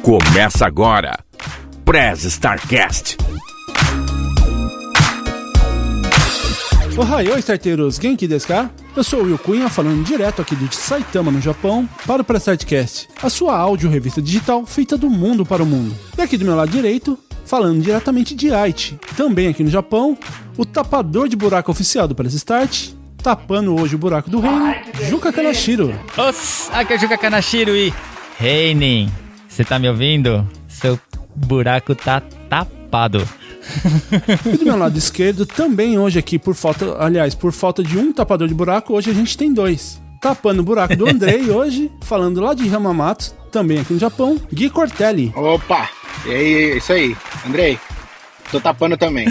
Começa agora, Press Starcast. Ohayou, starteiros, Genki desu ka? Eu sou o Will Cunha, falando direto aqui de Saitama, no Japão, para o Press Starcast, a sua áudio revista digital feita do mundo para o mundo. E aqui do meu lado direito, falando diretamente de Aichi, também aqui no Japão, o tapador de buraco oficial do Press Start, tapando hoje o buraco do reino, Juca Kanashiro. Aqui é o Juca Kanashiro e... Reinin, você tá me ouvindo? Seu buraco tá tapado. E do meu lado esquerdo, também hoje aqui, por falta de um tapador de buraco, hoje a gente tem dois. Tapando o buraco do Andrei hoje, falando lá de Hamamatsu, também aqui no Japão, Gui Cortelli. Opa, e aí, isso aí, Andrei, tô tapando também.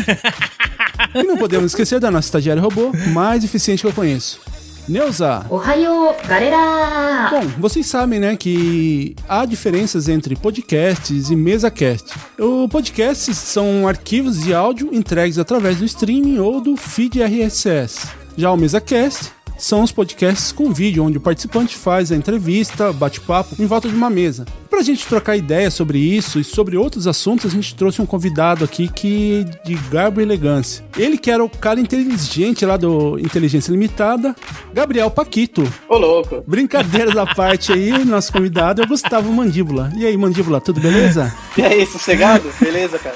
E não podemos esquecer da nossa estagiária robô mais eficiente que eu conheço, Neuza. Ohayou, galera! Bom, vocês sabem, né, que há diferenças entre podcasts e mesa-cast. Os podcasts são arquivos de áudio entregues através do streaming ou do feed RSS. Já o mesa-cast são os podcasts com vídeo, onde o participante faz a entrevista, bate-papo em volta de uma mesa. Pra gente trocar ideia sobre isso e sobre outros assuntos, a gente trouxe um convidado aqui de garbo e elegância. Ele que era o cara inteligente lá do Inteligência Limitada, Gabriel Paquito. Ô, louco. Brincadeiras à parte aí, nosso convidado é o Gustavo Mandíbula. E aí, Mandíbula, tudo beleza? E aí, sossegado? Beleza, cara?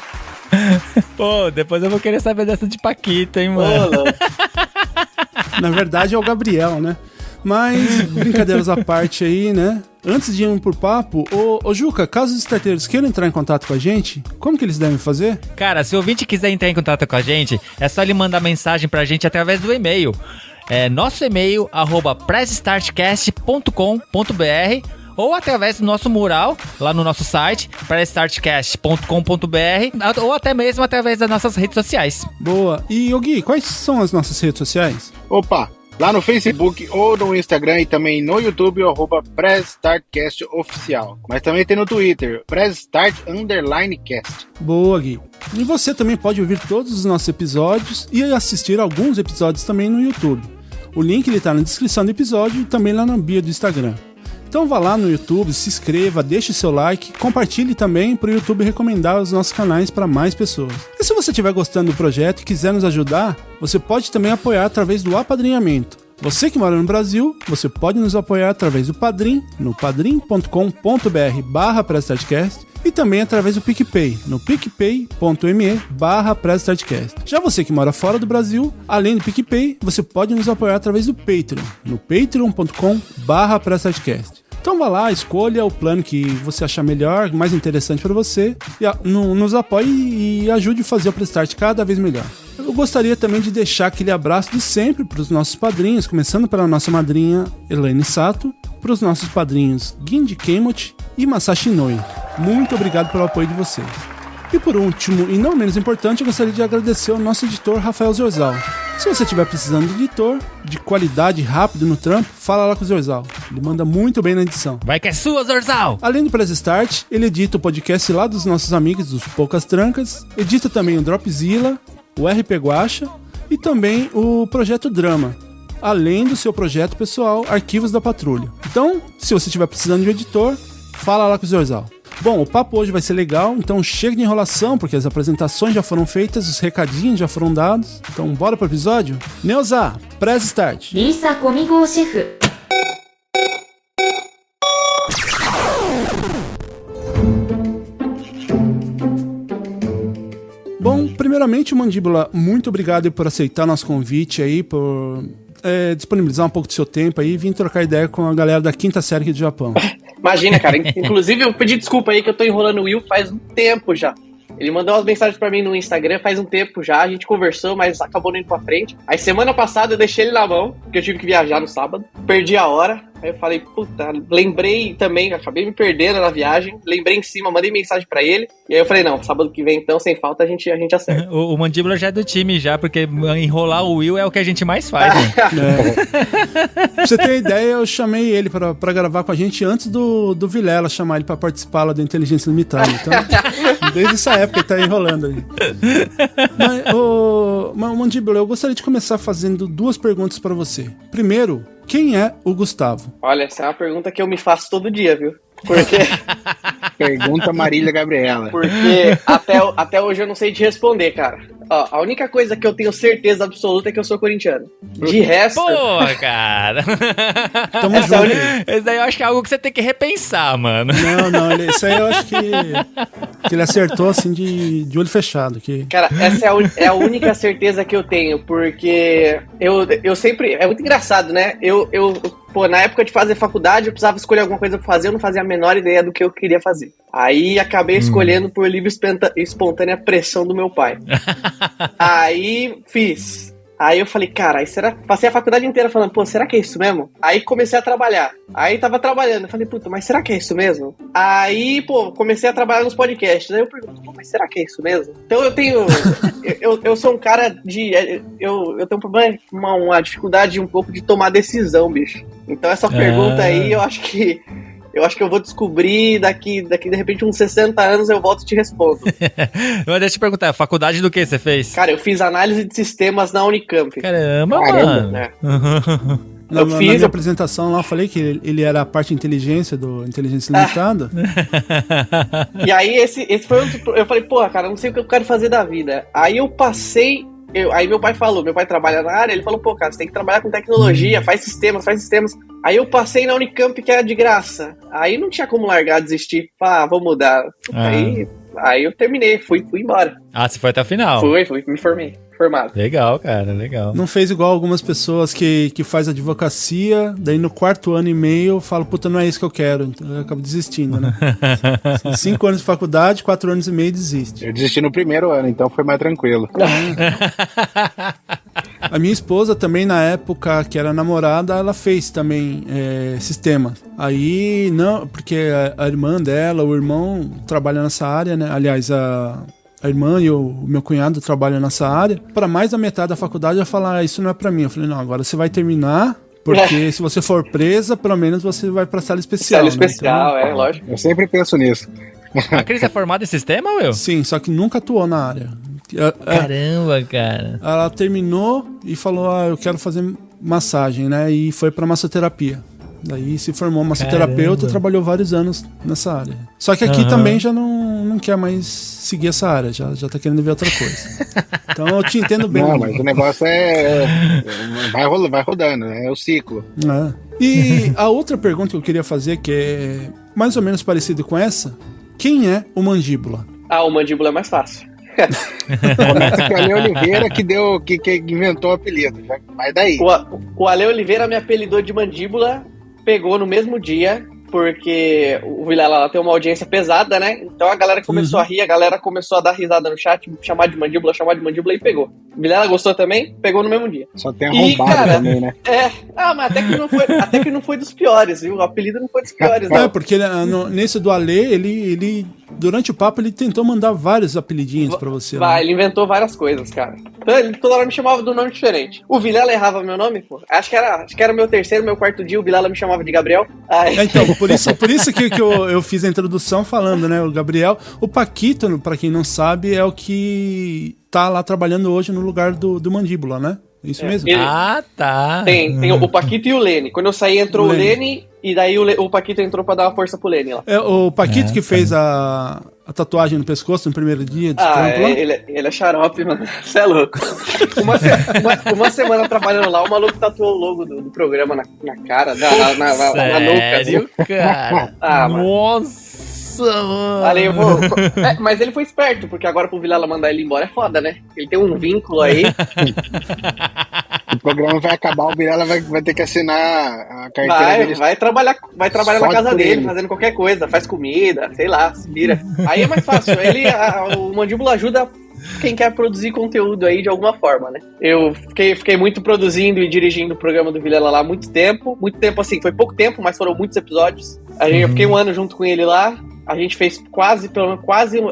Pô, depois eu vou querer saber dessa de Paquito, hein, mano? Ô, louco. Na verdade é o Gabriel, né? Mas, brincadeiras à parte aí, né? Antes de irmos pro papo, ô Juca, caso os starteiros queiram entrar em contato com a gente, como que eles devem fazer? Cara, se o ouvinte quiser entrar em contato com a gente, é só ele mandar mensagem pra gente através do e-mail. Nosso e-mail, @pressstartcast.com.br, ou através do nosso mural, lá no nosso site, pressstartcast.com.br, ou até mesmo através das nossas redes sociais. Boa. E, Gui, quais são as nossas redes sociais? Opa, lá no Facebook ou no Instagram e também no YouTube, Press Startcast Oficial. Mas também tem no Twitter, PressStart_Cast. Boa, Gui. E você também pode ouvir todos os nossos episódios e assistir alguns episódios também no YouTube. O link ele tá na descrição do episódio e também lá na bio do Instagram. Então vá lá no YouTube, se inscreva, deixe seu like, compartilhe também para o YouTube recomendar os nossos canais para mais pessoas. E se você estiver gostando do projeto e quiser nos ajudar, você pode também apoiar através do apadrinhamento. Você que mora no Brasil, você pode nos apoiar através do Padrim, no padrim.com.br/PressStartcast, e também através do PicPay, no picpay.me/PressStartcast. Já você que mora fora do Brasil, além do PicPay, você pode nos apoiar através do Patreon, no patreon.com/PressStartcast. Então vá lá, escolha o plano que você achar melhor, mais interessante para você, e nos apoie e ajude a fazer o Press Start cada vez melhor. Eu gostaria também de deixar aquele abraço de sempre para os nossos padrinhos, começando pela nossa madrinha Elaine Sato, para os nossos padrinhos Ginji Kemochi e Masashi Inoue. Muito obrigado pelo apoio de vocês. E por último, e não menos importante, eu gostaria de agradecer ao nosso editor Rafael Zorzal. Se você estiver precisando de editor, de qualidade rápido no trampo, fala lá com o Zorzal. Ele manda muito bem na edição. Vai que é sua, Zorzal! Além do Press Start, ele edita o podcast lá dos nossos amigos dos Poucas Trancas, edita também o Dropzilla, o RP Guacha e também o Projeto Drama, além do seu projeto pessoal Arquivos da Patrulha. Então, se você estiver precisando de um editor, fala lá com o Zorzal. Bom, o papo hoje vai ser legal, então chega de enrolação, porque as apresentações já foram feitas, os recadinhos já foram dados. Então bora pro episódio? Neuza, Press Start. Lisa comigo, chefe. Bom, primeiramente, Mandíbula, muito obrigado por aceitar nosso convite aí, por disponibilizar um pouco do seu tempo aí e vir trocar ideia com a galera da quinta série aqui do Japão. Imagina, cara. Inclusive, eu pedi desculpa aí que eu tô enrolando o Will faz um tempo já. Ele mandou umas mensagens pra mim no Instagram faz um tempo já, a gente conversou, mas acabou não indo pra frente. Aí semana passada eu deixei ele na mão, porque eu tive que viajar no sábado, perdi a hora. Aí eu falei, puta, lembrei também, acabei me perdendo na viagem, lembrei em cima, mandei mensagem pra ele, e aí eu falei, não, sábado que vem então, sem falta, a gente acerta. O Mandíbula já é do time já, porque enrolar o Will é o que a gente mais faz, né? Pra você ter ideia, eu chamei ele pra gravar com a gente antes do Vilela chamar ele pra participar lá do Inteligência Limitada, então desde essa época ele tá enrolando aí. Mas Mandíbula, eu gostaria de começar fazendo duas perguntas pra você. Primeiro, quem é o Gustavo? Olha, essa é uma pergunta que eu me faço todo dia, viu? Porque Pergunta Marília Gabriela. Porque até hoje eu não sei te responder, cara. Ó, a única coisa que eu tenho certeza absoluta é que eu sou corintiano. De resto... Pô, cara. Tamo Essa junto. Esse daí eu acho que é algo que você tem que repensar, mano. Não, isso aí eu acho que ele acertou assim de olho fechado. Que... Cara, essa é a única certeza que eu tenho, porque eu sempre... É muito engraçado, né? Pô, na época de fazer faculdade, eu precisava escolher alguma coisa pra fazer, eu não fazia a menor ideia do que eu queria fazer. Aí acabei escolhendo por livre e espontânea pressão do meu pai. Aí fiz. Aí eu falei, cara, passei a faculdade inteira falando, pô, será que é isso mesmo? Aí comecei a trabalhar. Aí tava trabalhando, eu falei, puta, mas será que é isso mesmo? Aí, pô, comecei a trabalhar nos podcasts. Aí eu pergunto, pô, mas será que é isso mesmo? Então eu tenho... eu sou um cara de... Eu tenho um problema, uma dificuldade um pouco de tomar decisão, bicho. Então essa pergunta aí, eu acho que eu vou descobrir daqui de repente uns 60 anos eu volto e te respondo. Mas deixa eu te perguntar, faculdade do que você fez? Cara, eu fiz análise de sistemas na Unicamp. Caramba, mano. Né? Na minha apresentação lá eu falei que ele era a parte de inteligência do Inteligência Limitada. E aí esse foi eu falei, porra, cara, eu não sei o que eu quero fazer da vida. Aí eu passei... Aí meu pai trabalha na área, ele falou, pô, cara, você tem que trabalhar com tecnologia, faz sistemas. Aí eu passei na Unicamp, que era de graça. Aí não tinha como largar, desistir, vou mudar. Aí eu terminei, fui embora. Ah, você foi até o final? Fui, me formei. Formado. Legal, cara, legal. Não fez igual algumas pessoas que faz advocacia, daí no 4º ano e meio fala, puta, não é isso que eu quero. Então eu acabo desistindo, né? 5 anos de faculdade, 4 anos e meio desiste. Eu desisti no 1º ano, então foi mais tranquilo. A minha esposa também, na época que era namorada, ela fez também sistemas. Aí, não, porque a irmã dela, o irmão trabalha nessa área, né? Aliás, a irmã e o meu cunhado trabalham nessa área. Para mais da metade da faculdade, eu ia falar, isso não é para mim. Eu falei, não, agora você vai terminar, porque se você for presa, pelo menos você vai pra sala especial. Sala especial, né? Então, lógico. Eu sempre penso nisso. A Cris é formada em sistema, Will? Sim, só que nunca atuou na área. Caramba, cara. Ela terminou e falou, eu quero fazer massagem, né? E foi pra massoterapia. Daí se formou massoterapeuta e trabalhou vários anos nessa área. Só que aqui também já não quer mais seguir essa área, já tá querendo ver outra coisa. Então eu te entendo bem. Não, mas o negócio vai rodando, é o ciclo. E a outra pergunta que eu queria fazer, que é mais ou menos parecido com essa, quem é o Mandíbula? O Mandíbula é mais fácil. Começa com o Ale Oliveira que inventou o apelido. Vai daí. O Ale Oliveira me apelidou de Mandíbula, pegou no mesmo dia, porque o Vilela tem uma audiência pesada, né? Então a galera começou a rir, a galera começou a dar risada no chat, chamar de mandíbula e pegou. O Vilela gostou também, pegou no mesmo dia. Só tem arrombado também, né? Mas até que não foi dos piores, viu? O apelido não foi dos piores, não. Porque nesse do Ale, ele durante o papo, ele tentou mandar vários apelidinhos pra você. Né? Ele inventou várias coisas, cara. Então, ele toda hora me chamava de um nome diferente. O Vilela errava meu nome, pô. Acho que era meu 3º, meu 4º dia, o Vilela me chamava de Gabriel. Então, por isso que eu fiz a introdução falando, né? O Gabriel. O Paquito, pra quem não sabe, é o que tá lá trabalhando hoje no lugar do Mandíbula, né? Isso mesmo? Tá. Tem o Paquito e o Lene. Quando eu saí, entrou o Lene, e daí o Paquito entrou pra dar uma força pro Lene lá. O Paquito que fez a tatuagem no pescoço no primeiro dia de trampo lá? Ele é xarope, mano. Você é louco. Uma semana trabalhando lá, o maluco tatuou o logo do programa na cara, na nuca. Sério, cara? Nossa, mano. Mas ele foi esperto, porque agora pro Vilela mandar ele embora é foda, né? Ele tem um vínculo aí. O programa vai acabar, o Vilela vai ter que assinar a carteira dele. Vai trabalhar na casa dele, fazendo qualquer coisa, faz comida, sei lá, se vira. Aí é mais fácil. O Mandíbula ajuda quem quer produzir conteúdo aí de alguma forma, né? Eu fiquei muito produzindo e dirigindo o programa do Vilela lá há muito tempo assim, foi pouco tempo, mas foram muitos episódios. Eu fiquei um ano junto com ele lá. A gente fez a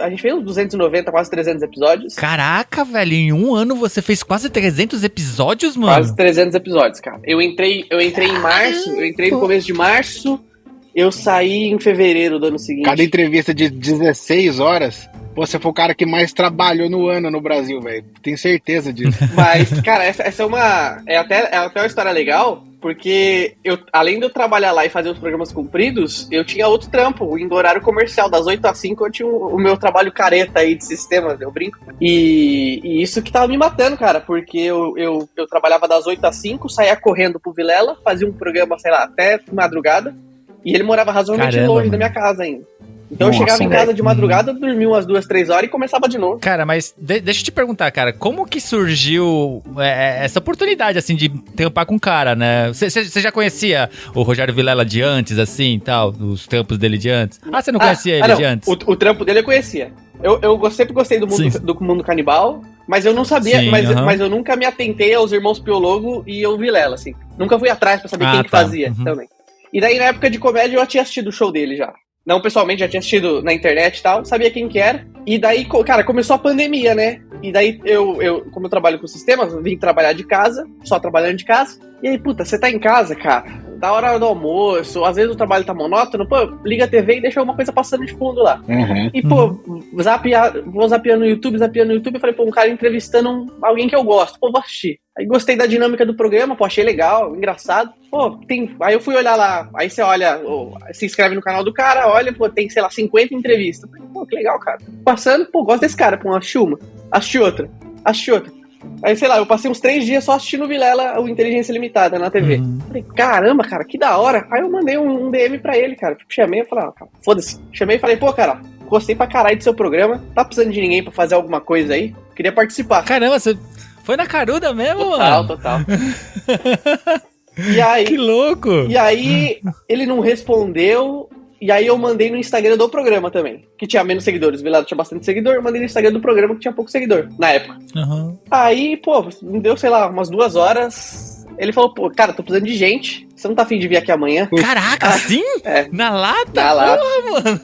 gente fez uns 290, quase 300 episódios. Caraca, velho, em um ano você fez quase 300 episódios, mano? Quase 300 episódios, cara. Eu entrei em março, no começo de março, eu saí em fevereiro do ano seguinte. Cada entrevista de 16 horas, você foi o cara que mais trabalhou no ano no Brasil, velho. Tenho certeza disso. Mas, cara, essa é até uma história legal, porque além de eu trabalhar lá e fazer os programas compridos, eu tinha outro trampo, indo horário comercial, das 8 às 5 eu tinha o meu trabalho careta aí de sistemas, eu brinco. E isso que tava me matando, cara, porque eu trabalhava das 8 às 5, saía correndo pro Vilela, fazia um programa, sei lá, até madrugada, e ele morava razoavelmente longe da minha casa ainda. Então eu chegava em casa de madrugada, dormia umas 2, 3 horas e começava de novo. Cara, mas deixa eu te perguntar, cara, como que surgiu essa oportunidade, assim, de tampar com o cara, né? Você já conhecia o Rogério Vilela de antes, assim, e tal, os trampos dele de antes? Ah, você não conhecia ele de antes? O trampo dele eu conhecia. Eu sempre gostei do mundo canibal, mas eu não sabia, mas eu nunca me atentei aos irmãos Piologo e ao Vilela, assim. Nunca fui atrás pra saber quem que fazia também. E daí, na época de comédia, eu tinha assistido o show dele já. Não pessoalmente, já tinha assistido na internet e tal, sabia quem que era. E daí, cara, começou a pandemia, né? E daí, como eu trabalho com sistemas, vim trabalhar de casa, só trabalhando de casa. E aí, puta, você tá em casa, cara, da hora do almoço, às vezes o trabalho tá monótono, pô, liga a TV e deixa alguma coisa passando de fundo lá. E, pô, vou zapeando no YouTube, eu falei, pô, um cara entrevistando alguém que eu gosto, pô, vou assistir. Aí gostei da dinâmica do programa, pô, achei legal, engraçado. Pô, aí eu fui olhar lá, aí você olha, se inscreve no canal do cara, olha, pô, tem, sei lá, 50 entrevistas. Falei, pô, que legal, cara. Passando, pô, gosto desse cara, pô, assisti uma, assisti outra. Aí, sei lá, eu passei uns 3 dias só assistindo o Vilela, o Inteligência Limitada, na TV. Falei, caramba, cara, que da hora. Aí eu mandei um DM pra ele, cara. Chamei e falei, cara, foda-se. Chamei e falei, pô, cara, gostei pra caralho do seu programa. Tá precisando de ninguém pra fazer alguma coisa aí? Queria participar. Caramba, você foi na caruda mesmo, mano? Total. E aí, que louco! E aí, ele não respondeu. E aí eu mandei no Instagram do programa também, que tinha menos seguidores. O Vilela tinha bastante seguidor, eu mandei no Instagram do programa que tinha pouco seguidor, na época. Aí, pô, me deu, sei lá, umas 2 horas. Ele falou, pô, cara, tô precisando de gente. Você não tá afim de vir aqui amanhã? Caraca, assim? Na lata? Na lata. Mano.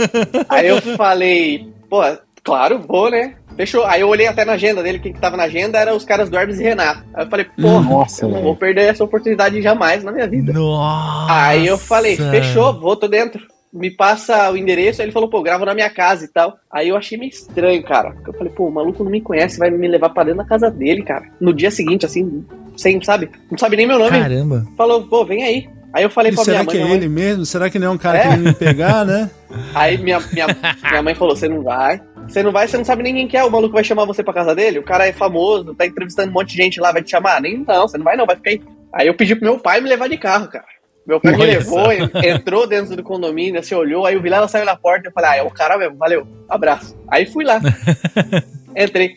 Aí eu falei, pô, claro, vou, né? Fechou. Aí eu olhei até na agenda dele, quem que tava na agenda era os caras do Hermes e Renato. Aí eu falei, porra, não vou perder essa oportunidade jamais na minha vida. Nossa. Aí eu falei, fechou, tô dentro. Me passa o endereço, aí ele falou, pô, gravo na minha casa e tal. Aí eu achei meio estranho, cara. Eu falei, pô, o maluco não me conhece, vai me levar pra dentro da casa dele, cara. No dia seguinte, assim, sem, sabe? Não sabe nem meu nome. Caramba. Falou, pô, vem aí. Aí eu falei pra minha mãe... Será que é ele mesmo? Será que não é um cara querendo me pegar, né? Aí minha mãe falou, você não vai, você não sabe nem quem que é, o maluco vai chamar você pra casa dele, o cara é famoso, tá entrevistando um monte de gente lá, vai te chamar? Nem não, você não vai não, vai ficar aí. Aí eu pedi pro meu pai me levar de carro, cara. Meu pai me levou, entrou dentro do condomínio, assim, olhou, aí o Vilela saiu na porta e eu falei, é o cara mesmo, valeu, abraço. Aí fui lá, entrei.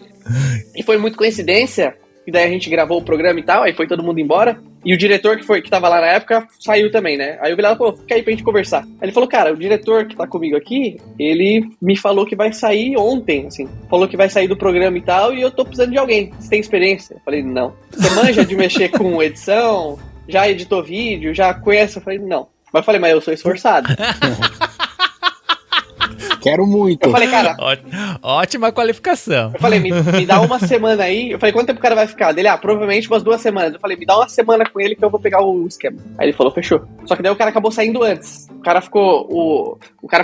E foi muito coincidência, e daí a gente gravou o programa e tal, aí foi todo mundo embora, e o diretor que tava lá na época saiu também, né? Aí o Vilela falou, fica aí pra gente conversar. Aí ele falou, cara, o diretor que tá comigo aqui, ele me falou que vai sair ontem, assim, falou que vai sair do programa e tal, e eu tô precisando de alguém, você tem experiência? Eu falei, não. Você manja de mexer com edição? Já editou vídeo, já conhece? Eu falei, não. Mas eu falei, mas eu sou esforçado. Quero muito. Eu falei, cara... Ótima qualificação. Eu falei, me dá uma semana aí. Eu falei, quanto tempo o cara vai ficar? Dele, provavelmente umas 2 semanas. Eu falei, me dá uma semana com ele que eu vou pegar o esquema. Aí ele falou, fechou. Só que daí o cara acabou saindo antes. O cara ficou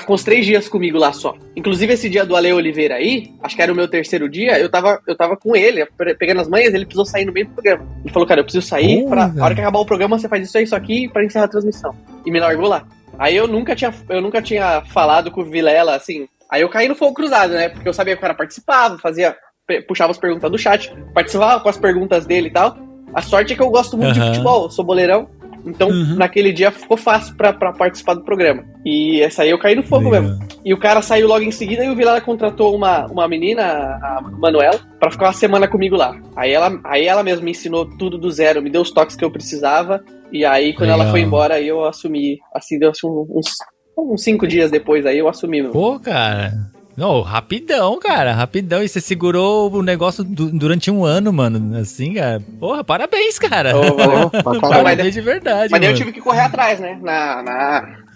uns 3 dias comigo lá só. Inclusive esse dia do Ale Oliveira aí, acho que era o meu 3º dia, eu tava com ele, pegando as manhas, ele precisou sair no meio do programa. Ele falou, cara, eu preciso sair, a hora que acabar o programa você faz isso aqui pra encerrar a transmissão. E me largou lá. Aí eu nunca tinha falado com o Vilela, assim. Aí eu caí no fogo cruzado, né? Porque eu sabia que o cara participava, puxava as perguntas do chat, participava com as perguntas dele e tal. A sorte é que eu gosto muito de futebol, eu sou boleirão. Então, naquele dia ficou fácil pra participar do programa. E essa aí eu caí no fogo mesmo. E o cara saiu logo em seguida e o Vilela contratou uma menina, a Manuela, pra ficar uma semana comigo lá. Aí ela mesmo me ensinou tudo do zero, me deu os toques que eu precisava. E aí, quando ela foi embora, aí eu assumi. Assim, deu uns 5 dias depois aí, eu assumi. Pô, cara... Não, rapidão, cara, rapidão. E você segurou o negócio durante 1 ano, mano. Assim, cara. Porra, parabéns, cara. Parabéns de verdade. Mas daí eu tive que correr atrás, né?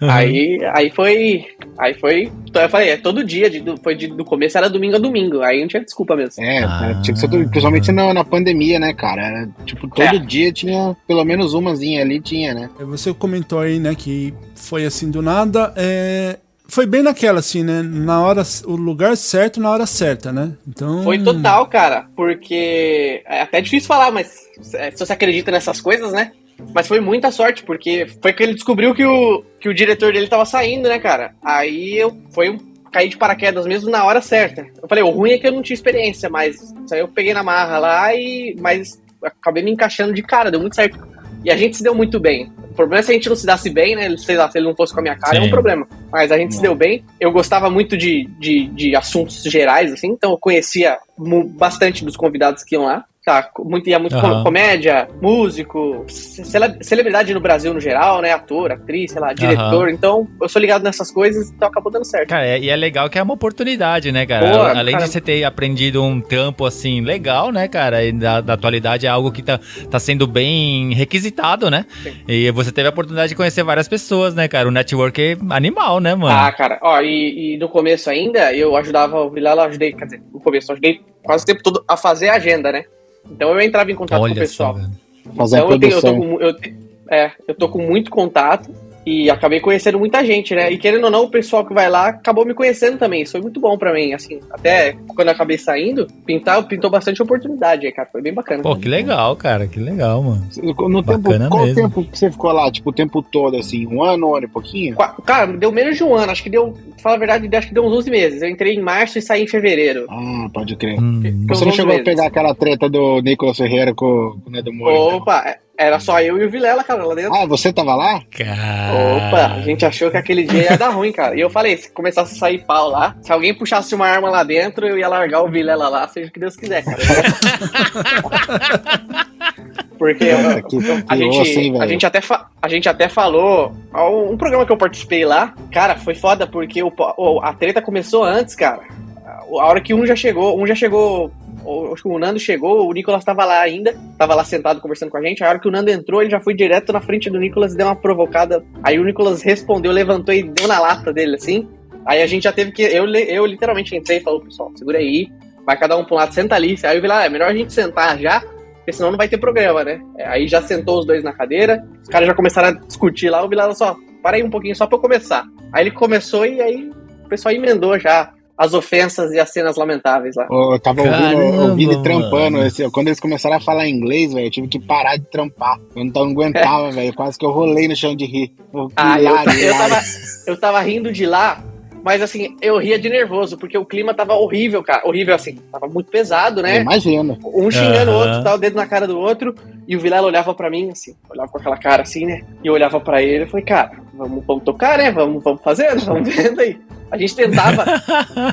Aí foi. Então eu falei, todo dia, do começo era domingo a domingo. Aí não tinha desculpa mesmo. Tinha que ser principalmente na pandemia, né, cara? Era, tipo, todo dia tinha pelo menos umazinha ali, tinha, né? Você comentou aí, né, que foi assim do nada. Foi bem naquela, assim, né? O lugar certo, na hora certa, né? Então... Foi total, cara, porque é até difícil falar, mas se você acredita nessas coisas, né? Mas foi muita sorte, porque foi que ele descobriu que o diretor dele tava saindo, né, cara? Aí caí de paraquedas mesmo na hora certa. Eu falei, o ruim é que eu não tinha experiência, mas isso aí eu peguei na marra lá, mas acabei me encaixando de cara, deu muito certo. E a gente se deu muito bem. O problema é se a gente não se dasse bem, né? Sei lá, se ele não fosse com a minha cara, é um problema. Mas a gente se deu bem. Eu gostava muito de assuntos gerais, assim, então eu conhecia bastante dos convidados que iam lá. Tá, ia muito comédia, músico, celebridade no Brasil no geral, né? Ator, atriz, sei lá, diretor. Então, eu sou ligado nessas coisas, então acabou dando certo. Cara, e é legal que é uma oportunidade, né, cara? Boa, além de você ter aprendido um trampo, assim, legal, né, cara? E da atualidade é algo que tá sendo bem requisitado, né? Sim. E você teve a oportunidade de conhecer várias pessoas, né, cara? O network é animal, né, mano? Ah, cara, e no começo ainda, eu ajudava o Vilela, no começo, eu ajudei quase o tempo todo a fazer a agenda, né? Então eu entrava em contato com o pessoal. Então eu tô com muito contato e acabei conhecendo muita gente, né? E querendo ou não, o pessoal que vai lá acabou me conhecendo também. Isso foi muito bom pra mim, assim. Até quando eu acabei saindo, pintou bastante oportunidade aí, cara. Foi bem bacana. Pô, que legal, cara. Que legal, mano. Qual o tempo que você ficou lá? Tipo, o tempo todo, assim? Um ano e pouquinho? Cara, deu menos de um ano. Acho que deu, pra falar a verdade, acho que deu uns 11 meses. Eu entrei em março e saí em fevereiro. Ah, pode crer. Você não chegou a pegar aquela treta do Nicolas Ferreira com o Nedo Moura? Opa, era só eu e o Vilela, cara, lá dentro. Ah, você tava lá? Opa, a gente achou que aquele dia ia dar ruim, cara. E eu falei, se começasse a sair pau lá, se alguém puxasse uma arma lá dentro, eu ia largar o Vilela lá, seja o que Deus quiser, cara. Porque a gente até falou, um programa que eu participei lá, cara, foi foda, porque a treta começou antes, cara. A hora que um já chegou, acho que o Nando chegou, o Nicolas tava lá ainda, tava lá sentado conversando com a gente. A hora que o Nando entrou, ele já foi direto na frente do Nicolas e deu uma provocada. Aí o Nicolas respondeu, levantou e deu na lata dele, assim. Aí a gente já teve que... Eu literalmente entrei e falei, pessoal, segura aí, vai cada um pra um lado, senta ali. Aí eu vi lá, é melhor a gente sentar já, porque senão não vai ter programa, né? Aí já sentou os dois na cadeira, os caras já começaram a discutir lá, o Vilela só, para aí um pouquinho só pra eu começar. Aí ele começou e aí o pessoal emendou já as ofensas e as cenas lamentáveis lá. Eu tava ouvindo e trampando. Quando eles começaram a falar inglês, velho, eu tive que parar de trampar. Eu não aguentava, velho. Quase que eu rolei no chão de rir. Eu tava rindo de lá, mas assim, eu ria de nervoso, porque o clima tava horrível, cara. Horrível assim, tava muito pesado, né? Imagina. Um xingando o outro, tava o dedo na cara do outro, e o Vilela olhava pra mim, assim, olhava com aquela cara assim, né? E eu olhava pra ele e falei, cara, vamos tocar, né? Vamos fazendo, vamos vendo aí. A gente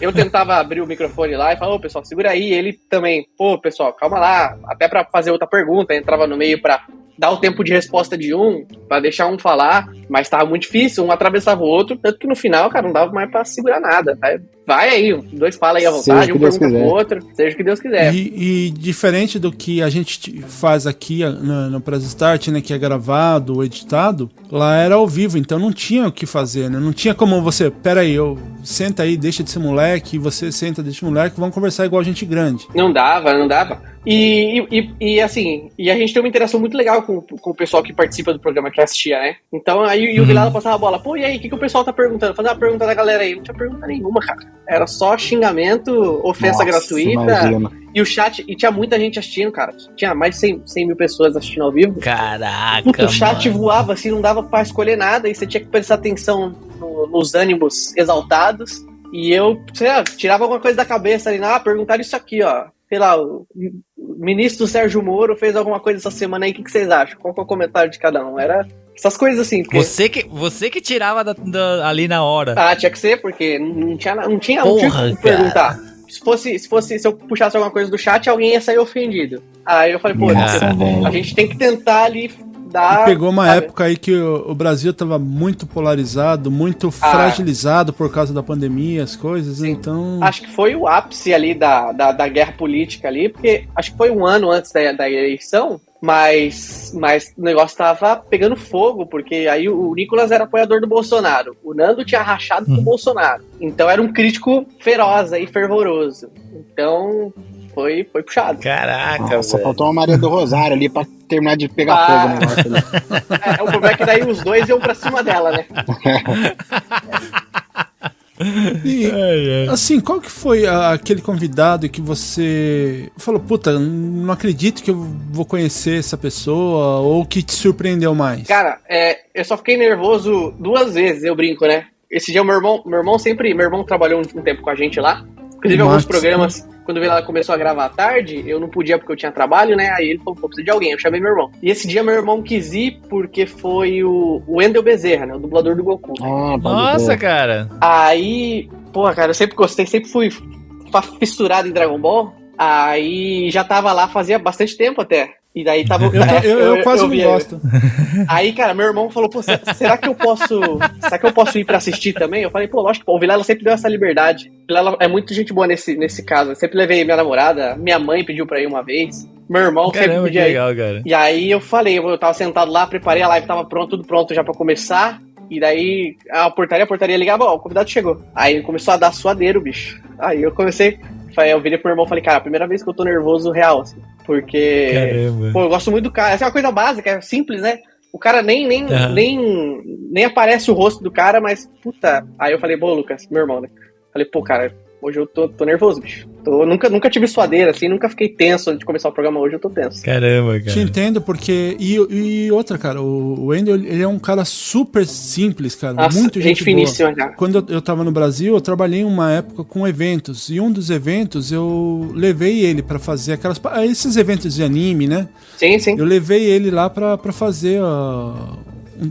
eu tentava abrir o microfone lá e falar, ô pessoal, segura aí. Ele também, pô pessoal, calma lá, até pra fazer outra pergunta, entrava no meio pra dar o tempo de resposta de um, pra deixar um falar, mas tava muito difícil, um atravessava o outro, tanto que no final, cara, não dava mais pra segurar nada. Vai aí, dois falam aí à vontade, um pergunta pro outro, seja o que Deus quiser. E diferente do que a gente faz aqui no Press Start, né, que é gravado ou editado, lá era ao vivo, então não tinha o que fazer, né? Não tinha como você, pera aí, senta aí, deixa de ser moleque, você senta, deixa de ser moleque, vamos conversar igual gente grande. Não dava. E assim, e a gente tem uma interação muito legal com o pessoal que participa do programa, que assistia, né? Então aí o Vilela passava a bola, pô, e aí, o que o pessoal tá perguntando? Fazer uma pergunta da galera aí. Não tinha pergunta nenhuma, cara. Era só xingamento, ofensa gratuita. Imagina. E o chat, e tinha muita gente assistindo, cara. Tinha mais de 100 mil pessoas assistindo ao vivo. Caraca, o chat voava assim, não dava pra escolher nada, e você tinha que prestar atenção nos ânimos exaltados. E eu, sei lá, tirava alguma coisa da cabeça ali, perguntaram isso aqui, ó. Sei lá, o ministro Sérgio Moro fez alguma coisa essa semana aí, o que vocês acham? Qual que é o comentário de cada um? Era essas coisas assim. Porque... Você que tirava ali na hora. Tinha que ser, porque não tinha o que Cara. perguntar. Se eu puxasse alguma coisa do chat, alguém ia sair ofendido. Aí eu falei, a gente tem que tentar ali dar... Pegou uma época aí que o Brasil tava muito polarizado, muito fragilizado por causa da pandemia, as coisas, sim. Então... Acho que foi o ápice ali da guerra política ali, porque acho que foi um ano antes da eleição, mas o negócio tava pegando fogo, porque aí o Nicolas era apoiador do Bolsonaro, o Nando tinha rachado com o Bolsonaro, então era um crítico feroz e fervoroso, então foi puxado. Caraca, só faltou uma Maria do Rosário ali pra terminar de pegar fogo o negócio ali. O problema é que daí os dois iam pra cima dela, né? E, assim, qual que foi aquele convidado que você falou, puta, não acredito que eu vou conhecer essa pessoa, ou que te surpreendeu mais? Cara, eu só fiquei nervoso 2 vezes, eu brinco, né? Esse dia meu irmão trabalhou um tempo com a gente lá. Inclusive alguns programas, quando o Vilela começou a gravar à tarde, eu não podia porque eu tinha trabalho, né? Aí ele falou, pô, preciso de alguém, eu chamei meu irmão. E esse dia meu irmão quis ir porque foi o Wendel Bezerra, né? O dublador do Goku. Nossa, cara. Aí, porra, cara, eu sempre gostei, sempre fui fissurado em Dragon Ball. Aí já tava lá fazia bastante tempo até. E daí tava. Eu quase não gosto. Aí, cara, meu irmão falou, pô, será que eu posso ir pra assistir também? Eu falei, pô, lógico, o Vilela sempre deu essa liberdade. O Vilela é muito gente boa nesse caso. Eu sempre levei minha namorada, minha mãe pediu pra ir uma vez. Meu irmão sempre pedia aí. Legal, cara. E aí eu falei, eu tava sentado lá, preparei a live, tava tudo pronto já pra começar. E daí a portaria ligava, ó, o convidado chegou. Aí ele começou a dar suadeiro, bicho. Aí eu comecei, eu virei pro meu irmão e falei, cara, a primeira vez que eu tô nervoso real, assim. Porque, pô, eu gosto muito do cara. Essa é uma coisa básica, é simples, né? O cara nem aparece o rosto do cara, mas, puta. Aí eu falei, pô, Lucas, meu irmão, né? Falei, pô, cara, hoje eu tô nervoso, bicho. Nunca tive suadeira, assim, nunca fiquei tenso antes de começar o programa. Hoje eu tô tenso. Caramba, cara. Te entendo, porque... E outra, cara, o Wendel, ele é um cara super simples, cara. Nossa, muito gente finíssima, boa. cara. Quando eu tava no Brasil, eu trabalhei uma época com eventos. E um dos eventos, eu levei ele pra fazer esses eventos de anime, né? Sim, sim. Eu levei ele lá pra fazer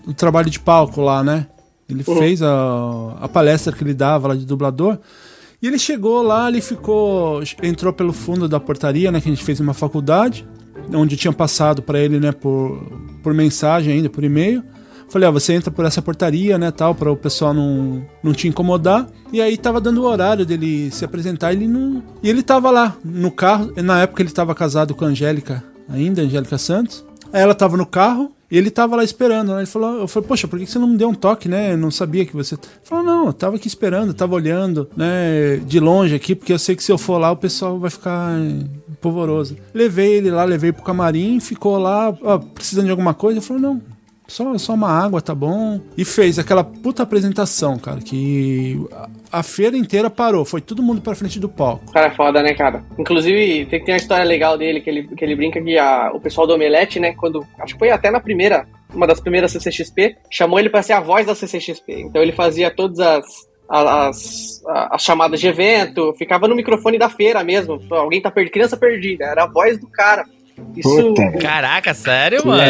um trabalho de palco lá, né? Ele fez a palestra que ele dava lá de dublador. E ele chegou lá, entrou pelo fundo da portaria, né, que a gente fez uma faculdade, onde eu tinha passado pra ele, né, por mensagem ainda, por e-mail. Falei, você entra por essa portaria, né, tal, para o pessoal não te incomodar. E aí tava dando o horário dele se apresentar, e ele tava lá no carro. Na época ele tava casado com a Angélica Santos. Aí ela tava no carro, e ele tava lá esperando, né? Eu falei, poxa, por que você não me deu um toque, né? Eu não sabia que você... Ele falou, não, eu tava aqui esperando, tava olhando, né, de longe aqui, porque eu sei que se eu for lá, o pessoal vai ficar polvoroso. Levei pro camarim, ficou lá, precisando de alguma coisa. Eu falei, não, só uma água, tá bom. E fez aquela puta apresentação, cara, que a feira inteira parou, foi todo mundo pra frente do palco. Cara, é foda, né, cara? Inclusive, tem uma história legal dele, que ele brinca que o pessoal do Omelete, né, acho que foi até uma das primeiras CCXP, chamou ele pra ser a voz da CCXP. Então ele fazia todas as chamadas de evento, ficava no microfone da feira mesmo. Alguém tá perdido, criança perdida, era a voz do cara. Isso. Caraca, sério, mano?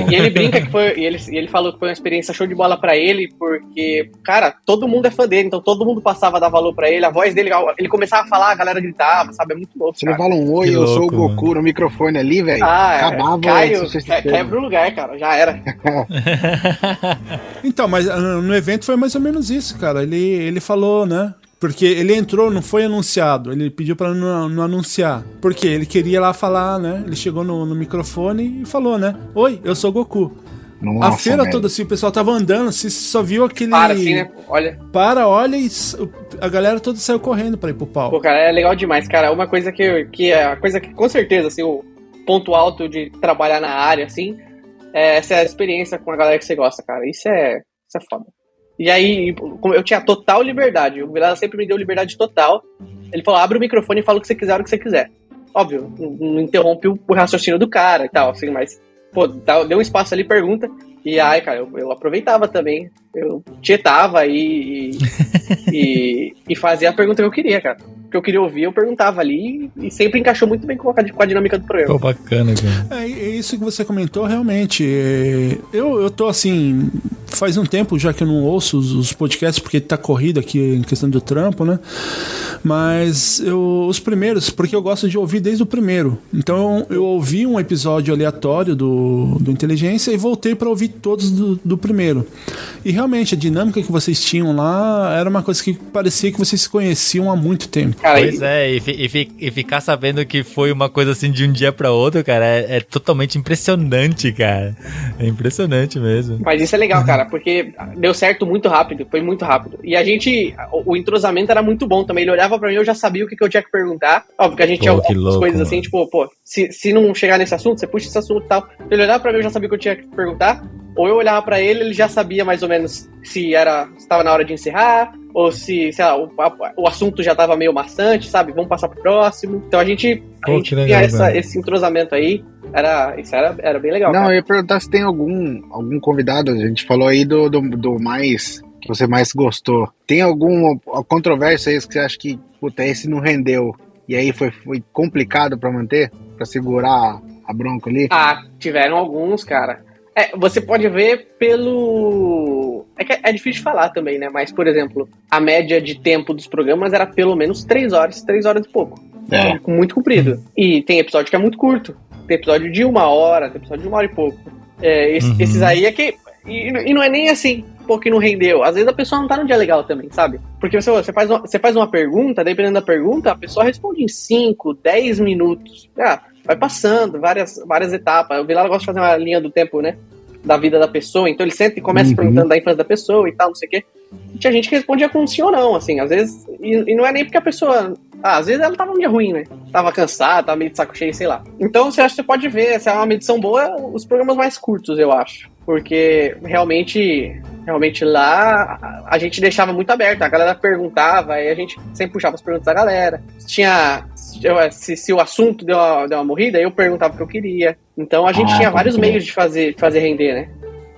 E ele brinca que foi. E ele falou que foi uma experiência show de bola pra ele, porque, cara, todo mundo é fã dele, então todo mundo passava a dar valor pra ele. A voz dele, ele começava a falar, a galera gritava, sabe? É muito louco. Se ele fala um oi, eu sou o Goku no microfone ali, velho. Acabava. Quebra o lugar, cara, já era. Então, mas no evento foi mais ou menos isso, cara. Ele falou, né? Porque ele entrou, não foi anunciado. Ele pediu pra não anunciar. Porque ele queria lá falar, né? Ele chegou no microfone e falou, né? Oi, eu sou o Goku. Nossa, a feira toda, assim, o pessoal tava andando, assim, só viu aquele... Para, assim, né? Olha e a galera toda saiu correndo pra ir pro palco. Pô, cara, é legal demais, cara. Uma coisa que é a coisa que, com certeza, assim, o ponto alto de trabalhar na área, assim, essa é a experiência com a galera que você gosta, cara. Isso é foda. E aí, eu tinha total liberdade. O Vilela sempre me deu liberdade total. Ele falou, abre o microfone e fala o que você quiser, a hora que você quiser. Óbvio, não interrompe o raciocínio do cara e tal, assim, mas, pô, deu um espaço ali, pergunta. E aí, cara, eu aproveitava também. Eu tietava e fazia a pergunta que eu queria, cara. O que eu queria ouvir, eu perguntava ali e sempre encaixou muito bem com a dinâmica do programa. Pô, bacana, cara. É isso que você comentou, realmente. Eu tô assim, faz um tempo já que eu não ouço os podcasts, porque tá corrido aqui em questão do trampo, né? Mas os primeiros, porque eu gosto de ouvir desde o primeiro. Então eu ouvi um episódio aleatório do Inteligência e voltei pra ouvir todos do primeiro. E realmente a dinâmica que vocês tinham lá era uma coisa que parecia que vocês se conheciam há muito tempo. Pois é, e ficar sabendo que foi uma coisa assim de um dia pra outro, cara, é totalmente impressionante, cara. É impressionante mesmo. Mas isso é legal, cara, porque deu certo muito rápido, foi muito rápido. E o entrosamento era muito bom também. Ele olhava pra mim, eu já sabia o que eu tinha que perguntar. Óbvio que a gente tinha algumas coisas assim, tipo, pô, se não chegar nesse assunto, você puxa esse assunto e tal. Ele olhava pra mim, eu já sabia o que eu tinha que perguntar. Ou eu olhava pra ele já sabia mais ou menos se estava na hora de encerrar, ou se sei lá, o assunto já tava meio maçante, sabe? Vamos passar pro próximo. Então a gente tinha esse entrosamento aí. Era bem legal. Não, cara. eu ia perguntar se tem algum convidado. A gente falou aí do mais que você mais gostou. Tem alguma controvérsia aí que você acha que, puta, esse não rendeu? E aí foi complicado pra manter? Pra segurar a bronca ali? Ah, tiveram alguns, cara. Você pode ver pelo... É difícil de falar também, né? Mas, por exemplo, a média de tempo dos programas era pelo menos 3 horas e pouco. Muito comprido. E tem episódio que é muito curto. Tem episódio de 1 hora, tem episódio de 1 hora e pouco. Esses aí é que... E não é nem assim, pô, que não rendeu. Às vezes a pessoa não tá no dia legal também, sabe? Porque você faz uma pergunta, dependendo da pergunta, a pessoa responde em 5, 10 minutos. Vai passando várias etapas. O Vilela gosta de fazer uma linha do tempo, né? Da vida da pessoa. Então ele senta e começa perguntando da infância da pessoa e tal, não sei o quê. E tinha gente que respondia com sim ou não, assim. Às vezes... E não é nem porque a pessoa... às vezes ela tava num dia ruim, né? Tava cansada, tava meio de saco cheio, sei lá. Então você pode ver, se é uma medição boa, os programas mais curtos, eu acho. Porque realmente lá a gente deixava muito aberto. A galera perguntava, aí a gente sempre puxava as perguntas da galera. Se o assunto deu uma morrida, eu perguntava o que eu queria. Então a gente tinha vários meios de fazer render, né?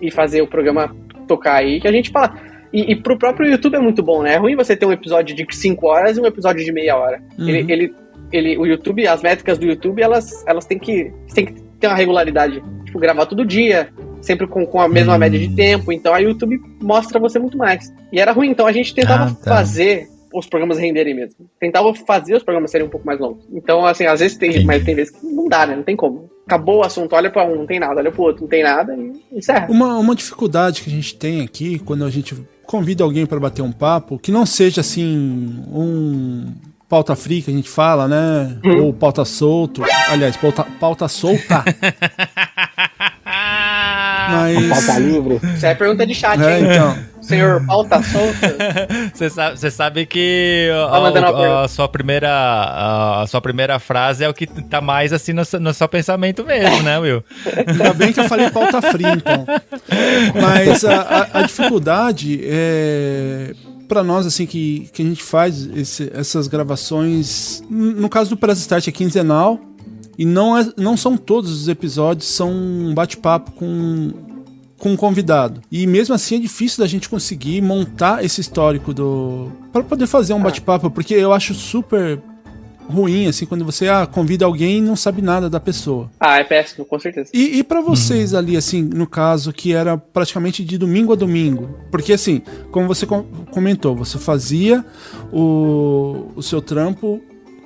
E fazer o programa tocar aí, que a gente fala... E pro próprio YouTube é muito bom, né? É ruim você ter um episódio de 5 horas e um episódio de meia hora. O YouTube, as métricas do YouTube, elas têm que ter uma regularidade. Tipo, gravar todo dia, sempre com a mesma média de tempo. Então a YouTube mostra você muito mais. E era ruim, então a gente tentava fazer os programas renderem mesmo. Tentava fazer os programas serem um pouco mais longos. Então, assim, às vezes mas tem vezes que não dá, né? Não tem como. Acabou o assunto, olha pra um, não tem nada, olha pro outro, não tem nada e encerra. Uma dificuldade que a gente tem aqui, quando a gente convida alguém para bater um papo, que não seja assim um pauta free que a gente fala, né? Ou pauta solto. Aliás, pauta solta. Mas... pauta livre. Isso é pergunta de chat, hein? Então. Senhor pauta solta. Você sabe que a sua primeira frase é o que tá mais assim no seu pensamento mesmo, né, Will? Ainda bem que eu falei pauta free, então. Mas a dificuldade é... Pra nós, assim, que a gente faz essas gravações... No caso do Press Start é quinzenal. E não são todos os episódios, são um bate-papo com um convidado. E mesmo assim é difícil da gente conseguir montar esse histórico para poder fazer um bate-papo, porque eu acho super ruim, assim, quando você convida alguém e não sabe nada da pessoa. É péssimo, com certeza. E pra vocês ali, assim, no caso, que era praticamente de domingo a domingo, porque assim, como você comentou, você fazia o seu trampo,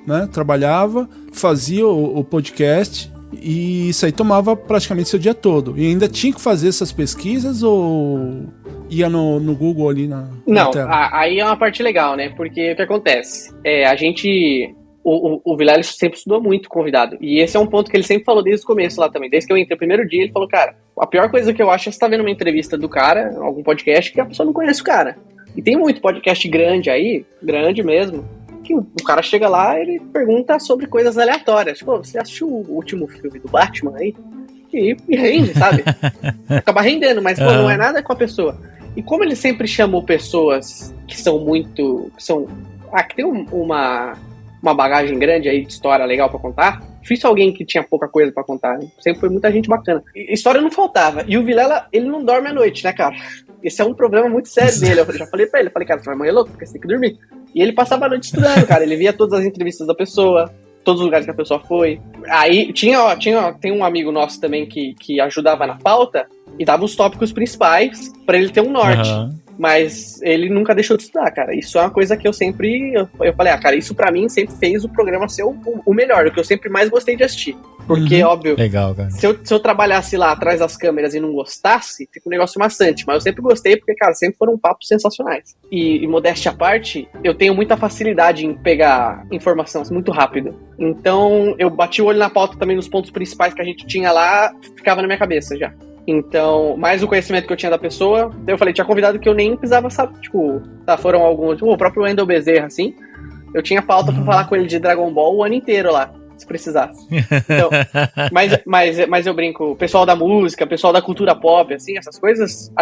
né, trabalhava, fazia o podcast e isso aí tomava praticamente seu dia todo. E ainda tinha que fazer essas pesquisas ou ia no Google ali na tela? Aí é uma parte legal, né? Porque o que acontece? A gente... O Vilela sempre estudou muito convidado. E esse é um ponto que ele sempre falou desde o começo lá também. Desde que eu entrei o primeiro dia, ele falou, cara, a pior coisa que eu acho é você tá vendo uma entrevista do cara, algum podcast, que a pessoa não conhece o cara. E tem muito podcast grande aí, grande mesmo, que o cara chega lá e ele pergunta sobre coisas aleatórias. Tipo, você assistiu o último filme do Batman aí? E rende, sabe? Acaba rendendo, mas não é nada com a pessoa. E como ele sempre chamou pessoas que são muito... que tem uma bagagem grande aí de história legal pra contar, difícil alguém que tinha pouca coisa pra contar, né? Sempre foi muita gente bacana. E história não faltava. E o Vilela, ele não dorme à noite, né, cara? Esse é um problema muito sério dele. Eu já falei pra ele, cara, você vai morrer louco, porque você tem que dormir. E ele passava a noite estudando, cara. Ele via todas as entrevistas da pessoa, todos os lugares que a pessoa foi. Aí tem um amigo nosso também que ajudava na pauta e dava os tópicos principais pra ele ter um norte. Mas ele nunca deixou de estudar, cara. Isso é uma coisa que eu sempre... Eu falei, cara, isso pra mim sempre fez o programa ser o melhor, o que eu sempre mais gostei de assistir. Porque, óbvio, legal, cara. Se eu trabalhasse lá atrás das câmeras e não gostasse, fica um negócio maçante. Mas eu sempre gostei porque, cara, sempre foram papos sensacionais. E modéstia à parte, eu tenho muita facilidade em pegar informação muito rápido. Então, eu bati o olho na pauta também nos pontos principais que a gente tinha lá, ficava na minha cabeça já. Então, mais o conhecimento que eu tinha da pessoa. Daí eu falei, tinha convidado que eu nem precisava saber, tipo, foram alguns, tipo, o próprio Wendel Bezerra, assim. Eu tinha pauta pra falar com ele de Dragon Ball o ano inteiro lá. se precisasse. Então, mas eu brinco, o pessoal da música, o pessoal da cultura pop, assim, essas coisas,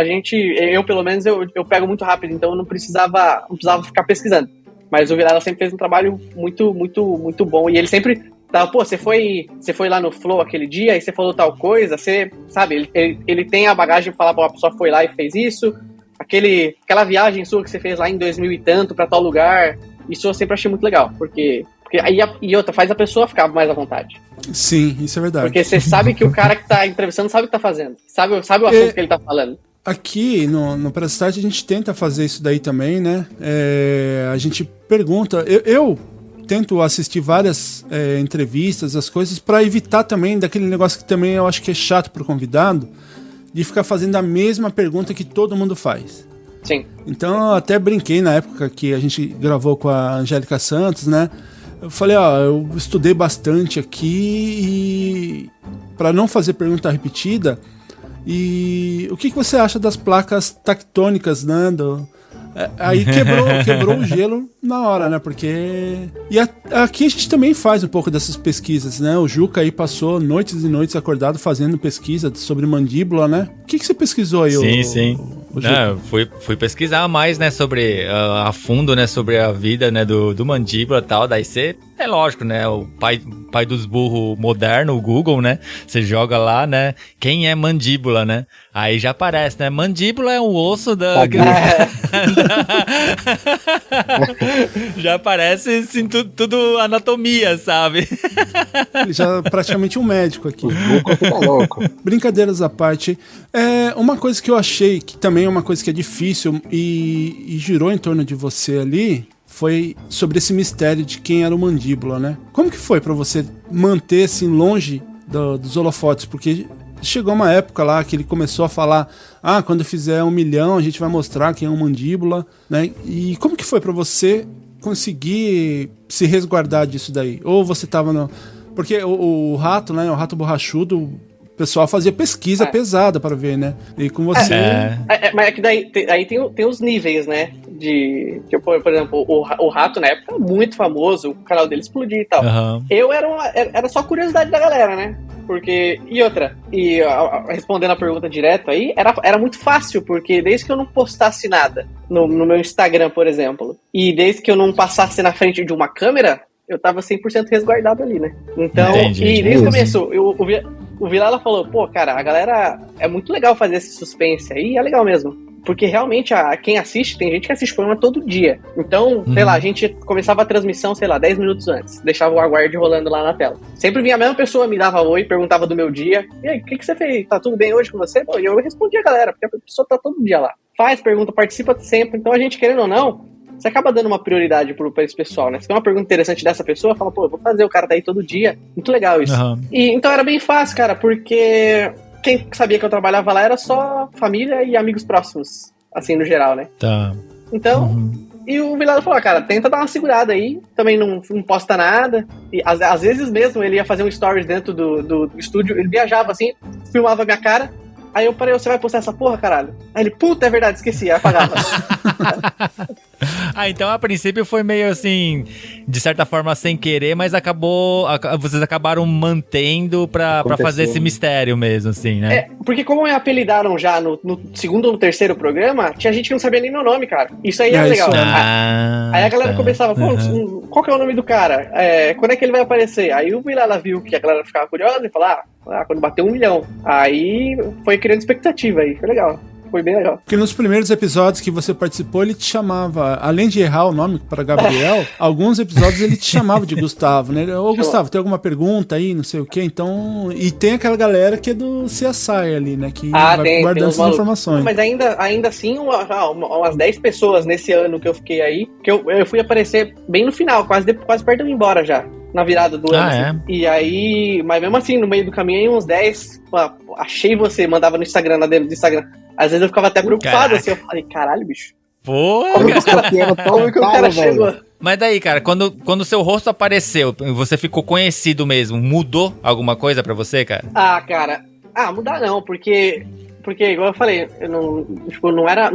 eu pelo menos, eu pego muito rápido, então eu não precisava ficar pesquisando. Mas o Vilela sempre fez um trabalho muito, muito, muito bom. E ele sempre tava, pô, você foi lá no Flow aquele dia e você falou tal coisa, você, sabe, ele tem a bagagem de falar, pô, a pessoa foi lá e fez isso, aquela viagem sua que você fez lá em 2000 e tanto pra tal lugar, isso eu sempre achei muito legal, porque aí e outra, faz a pessoa ficar mais à vontade. Sim, isso é verdade. Porque você sabe que o cara que tá entrevistando sabe o que tá fazendo, sabe o assunto que ele tá falando. Aqui no Press Start a gente tenta fazer isso daí também, né? A gente pergunta, eu tento assistir várias entrevistas, as coisas, para evitar também daquele negócio que também eu acho que é chato pro convidado, de ficar fazendo a mesma pergunta que todo mundo faz. Sim. Então eu até brinquei na época que a gente gravou com a Angélica Santos, né? Eu falei, eu estudei bastante aqui e para não fazer pergunta repetida. E o que você acha das placas tectônicas, né? Aí quebrou o gelo na hora, né? Porque... E aqui a gente também faz um pouco dessas pesquisas, né? O Juca aí passou noites e noites acordado fazendo pesquisa sobre mandíbula, né? O que você pesquisou aí? Sim. Não, fui pesquisar mais, né? Sobre... a fundo, né? Sobre a vida, né? Do mandíbula e tal. Daí você... É lógico, né? O pai dos burros moderno, o Google, né? Você joga lá, né? Quem é mandíbula, né? Aí já aparece, né? Mandíbula é um osso da... Já aparece, assim, tudo anatomia, sabe? Ele já é praticamente um médico aqui. O Google fica louco. Brincadeiras à parte. Uma coisa que eu achei, que também é uma coisa que é difícil e girou em torno de você ali... foi sobre esse mistério de quem era o Mandíbula, né? Como que foi pra você manter assim longe dos holofotes? Porque chegou uma época lá que ele começou a falar, quando eu fizer 1 milhão a gente vai mostrar quem é o Mandíbula, né? E como que foi pra você conseguir se resguardar disso daí? Ou você tava no... Porque o rato, né? O rato borrachudo... O pessoal fazia pesquisa pesada para ver, né? E com você... Mas é que daí aí tem os níveis, né? Por exemplo, o Rato, na época, muito famoso, o canal dele explodiu e tal. Uhum. Eu era só curiosidade da galera, né? Porque... respondendo a pergunta direto aí, era muito fácil, porque desde que eu não postasse nada no meu Instagram, por exemplo, e desde que eu não passasse na frente de uma câmera, eu tava 100% resguardado ali, né? Então, Entendi. E desde o começo, o Vilela falou, pô, cara, a galera, é muito legal fazer esse suspense aí, e é legal mesmo. Porque realmente, quem assiste, tem gente que assiste o programa todo dia. Então, sei lá, a gente começava a transmissão, 10 minutos antes. Deixava o aguarde rolando lá na tela. Sempre vinha a mesma pessoa, me dava oi, perguntava do meu dia. E aí, o que você fez? Tá tudo bem hoje com você? Bom, e eu respondia a galera, porque a pessoa tá todo dia lá. Faz pergunta, participa sempre. Então a gente, querendo ou não, você acaba dando uma prioridade pra esse pessoal, né? Se tem uma pergunta interessante dessa pessoa, fala, pô, eu vou fazer, o cara tá aí todo dia. Muito legal isso. Uhum. E então era bem fácil, cara, porque quem sabia que eu trabalhava lá era só família e amigos próximos, assim, no geral, né? Tá. Então, e o Vilela falou, cara, tenta dar uma segurada aí, também não posta nada. E às vezes mesmo ele ia fazer um stories dentro do estúdio, ele viajava assim, filmava a minha cara. Aí eu parei, você vai postar essa porra, caralho? Aí ele, puta, é verdade, esqueci, aí apagava. Então a princípio foi meio assim, de certa forma sem querer, mas vocês acabaram mantendo pra fazer esse mistério mesmo, assim, né? Porque como me apelidaram já no segundo ou no terceiro programa, tinha gente que não sabia nem meu nome, cara. Isso aí era legal. Aí a galera começava, pô, qual que é o nome do cara? Quando é que ele vai aparecer? Aí o Vilela viu que a galera ficava curiosa e falou, quando bater 1 milhão. Aí foi criando expectativa aí, foi legal. Foi bem legal. Porque nos primeiros episódios que você participou, ele te chamava, além de errar o nome para Gabriel, alguns episódios ele te chamava de Gustavo, né? Ô, Gustavo, tem alguma pergunta aí, não sei o quê? Então, e tem aquela galera que é do CSI ali, né? Que vai guardando essas informações. Mas ainda assim, umas 10 pessoas nesse ano que eu fiquei aí, que eu fui aparecer bem no final, quase perto de eu ir embora já. Na virada do ano. Assim. E aí, mas mesmo assim, no meio do caminho, aí uns 10, achei você, mandava no Instagram, na DM do Instagram. Às vezes eu ficava até preocupado, assim, eu falei, caralho, bicho. Pô, como que o cara chegou? Mas daí, cara, quando o seu rosto apareceu, você ficou conhecido mesmo, mudou alguma coisa pra você, cara? Mudar não, porque porque igual eu falei, eu não, tipo, não era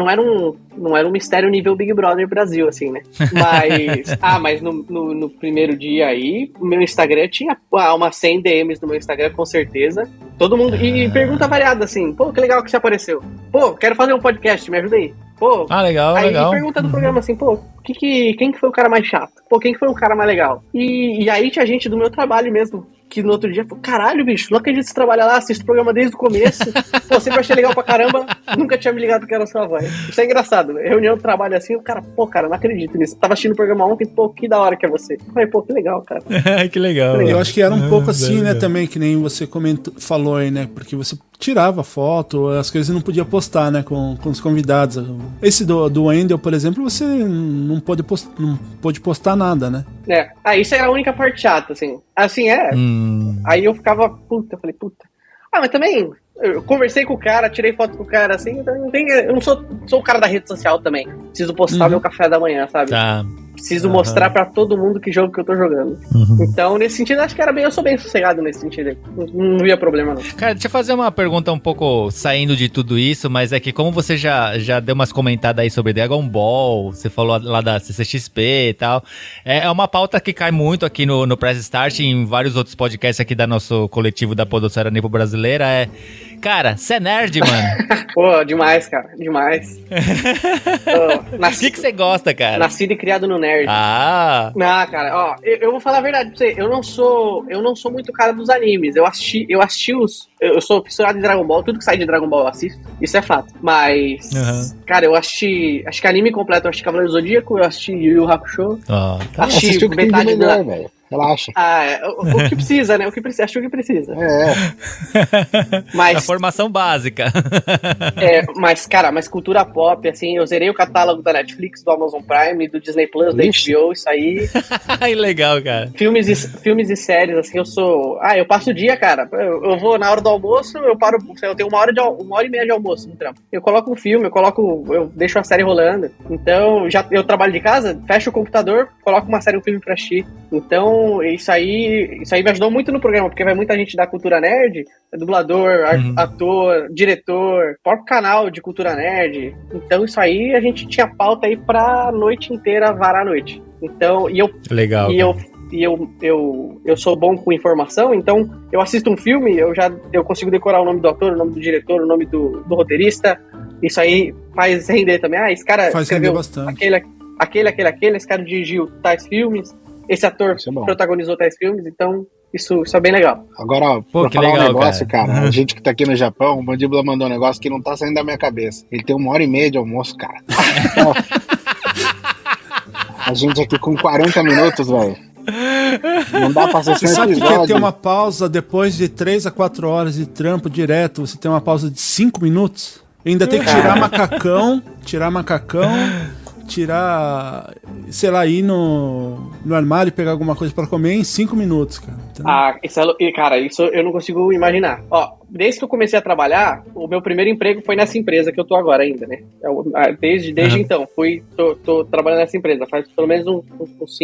um mistério nível Big Brother Brasil, assim, né? Mas no primeiro dia aí, o meu Instagram tinha umas 100 DMs no meu Instagram, com certeza. Todo mundo, e pergunta variada, assim, pô, que legal que você apareceu. Pô, quero fazer um podcast, me ajuda aí. Pô, legal, aí legal. pergunta do programa assim, pô, quem que foi o cara mais chato? Pô, quem que foi o cara mais legal? E aí tinha gente do meu trabalho mesmo, que no outro dia falou, caralho, bicho, não acredito que você trabalha lá, assiste o programa desde o começo. Pô, sempre achei legal pra caramba, nunca tinha me ligado que era a sua voz. Isso é engraçado, né? Reunião de trabalho assim, o cara, pô, cara, não acredito nisso. Tava assistindo o programa ontem, pô, que da hora que é você. Eu falei, pô, que legal, cara. Que legal. Eu acho que era um pouco assim, né, legal. também, que nem você falou aí, né, porque você tirava foto, as coisas não podia postar, né, com os convidados. Esse do Wendel, por exemplo, você não pôde postar nada, né? Isso era a única parte chata, assim. Assim, Aí eu ficava, falei, mas também, eu conversei com o cara, tirei foto com o cara, assim, então eu não sou o cara da rede social também. Preciso postar meu café da manhã, sabe? Tá. Preciso mostrar pra todo mundo que jogo que eu tô jogando. Então, nesse sentido, acho que eu sou bem sossegado nesse sentido aí. Não via problema, não. Cara, deixa eu fazer uma pergunta um pouco saindo de tudo isso, mas é que como você já deu umas comentadas aí sobre Dragon Ball, você falou lá da CCXP e tal, é uma pauta que cai muito aqui no Press Start e em vários outros podcasts aqui da nosso coletivo da Podosfera Nipo Brasileira, cara, você é nerd, mano? Pô, demais, cara, demais. O que você gosta, cara? Nascido e criado no nerd. Não, cara, ó, eu vou falar a verdade pra você, eu não sou muito cara dos animes, eu sou fissurado em Dragon Ball, tudo que sai de Dragon Ball eu assisto, isso é fato, mas, cara, eu assisti, acho que anime completo, eu assisti Cavaleiro do Zodíaco, eu assisti Yu Yu Hakusho, assisti metade da... velho. Relaxa. O que precisa, né? Acho que precisa. Mas, a formação básica. Mas, cara, cultura pop, assim, eu zerei o catálogo da Netflix, do Amazon Prime, do Disney Plus, da HBO, isso aí. Legal, cara. Filmes e séries, assim, eu passo o dia, cara. Eu vou na hora do almoço, eu tenho uma hora e meia de almoço no trampo. Eu coloco um filme, eu deixo a série rolando. Então, eu trabalho de casa, fecho o computador, coloco uma série, um filme pra assistir. Então, isso aí me ajudou muito no programa, porque vai muita gente da cultura nerd, dublador, ator, diretor, próprio canal de cultura nerd. Então isso aí a gente tinha pauta aí pra noite inteira, varar a noite. Então, legal. Eu sou bom com informação, então eu assisto um filme, eu consigo decorar o nome do ator, o nome do diretor, o nome do roteirista. Isso aí faz render também. Esse cara escreveu aquele, esse cara dirigiu tais filmes. Esse ator protagonizou tais filmes, então isso é bem legal. Agora, pra falar legal, um negócio, cara, a gente que tá aqui no Japão, o Mandíbula mandou um negócio que não tá saindo da minha cabeça. Ele tem 1h30 de almoço, cara. A gente aqui com 40 minutos, velho. Não dá pra ser Você sabe que quer ter uma pausa depois de 3 a 4 horas de trampo direto, você tem uma pausa de 5 minutos? Ainda tem que tirar macacão, sei lá, ir no armário e pegar alguma coisa pra comer em 5 minutos, cara. Então... isso eu não consigo imaginar. Ó, desde que eu comecei a trabalhar, o meu primeiro emprego foi nessa empresa que eu tô agora ainda, né? Desde então, tô trabalhando nessa empresa, faz pelo menos uns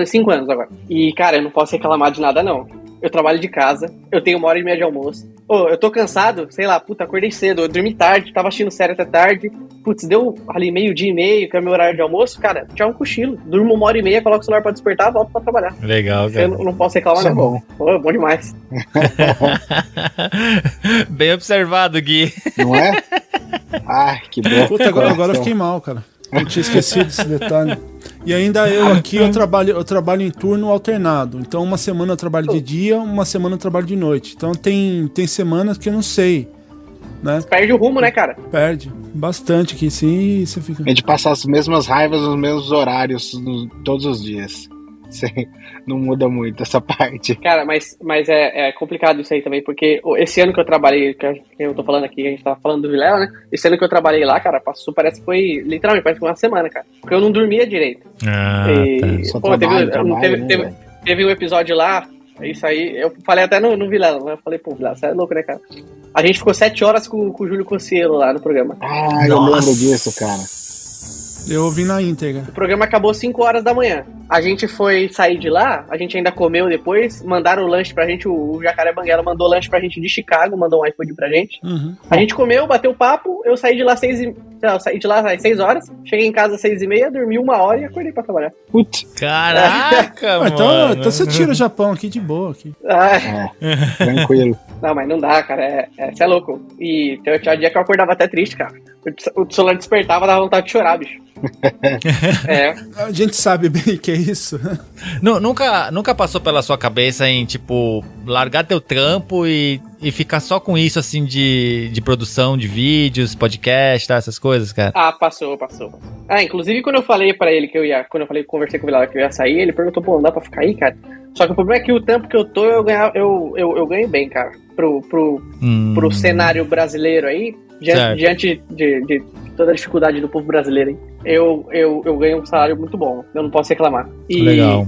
5 anos agora. E, cara, eu não posso reclamar de nada, não. Eu trabalho de casa, eu tenho 1h30 de almoço. Eu tô cansado, sei lá, acordei cedo, eu dormi tarde, tava assistindo série até tarde. Deu ali 12:30, que é o meu horário de almoço, cara, tinha um cochilo. Durmo 1h30, coloco o celular pra despertar, volto pra trabalhar. Legal, cara. Eu não posso reclamar, não. Bom. Bom demais. Bem observado, Gui. Não é? Ai, que bom. Puta, agora eu fiquei mal, cara. Eu tinha esquecido desse detalhe. E ainda eu trabalho em turno alternado. Então uma semana eu trabalho de dia, uma semana eu trabalho de noite. Então tem semanas que eu não sei, né? Perde o rumo, né, cara? Perde bastante aqui, sim, e você fica... A gente passa as mesmas raivas nos mesmos horários todos os dias. Não muda muito essa parte. Cara, mas é complicado isso aí também, porque esse ano que eu trabalhei, que eu tô falando aqui, a gente tava falando do Vilela, né? Esse ano que eu trabalhei lá, cara, parece que foi, literalmente, parece que foi uma semana, cara. Porque eu não dormia direito. Teve um episódio lá, isso aí, eu falei até no Vilela, né? Eu falei, pô, Vilela, você é louco, né, cara? A gente ficou 7 horas com o Júlio Cossielo lá no programa. Eu lembro disso, cara. Eu ouvi na íntegra. O programa acabou 5 horas da manhã. A gente foi sair de lá, a gente ainda comeu depois, mandaram o lanche pra gente, o Jacaré Banguela mandou lanche pra gente de Chicago, mandou um iFood pra gente. Uhum. A gente comeu, bateu papo, eu saí de lá às 6 horas, cheguei em casa às 6h30, dormi 1 hora e acordei pra trabalhar. Putz. Caraca, Ah, mano. então você tira o Japão aqui de boa. Aqui. Tranquilo. Não, mas não dá, cara, você é louco. E tinha dia que eu acordava até triste, cara. O celular despertava, dava vontade de chorar, bicho. A gente sabe bem que é isso. Nunca passou pela sua cabeça em, tipo, largar teu trampo e ficar só com isso, assim, de produção de vídeos, podcast, tá, essas coisas, cara? Ah, passou. Inclusive quando eu falei pra ele que eu ia, conversei com o Vilela que eu ia sair, ele perguntou, pô, não dá pra ficar aí, cara? Só que o problema é que o tempo que eu tô, eu ganho bem, cara, pro cenário brasileiro aí, diante de toda a dificuldade do povo brasileiro, hein? Eu ganho um salário muito bom, eu não posso reclamar. Legal.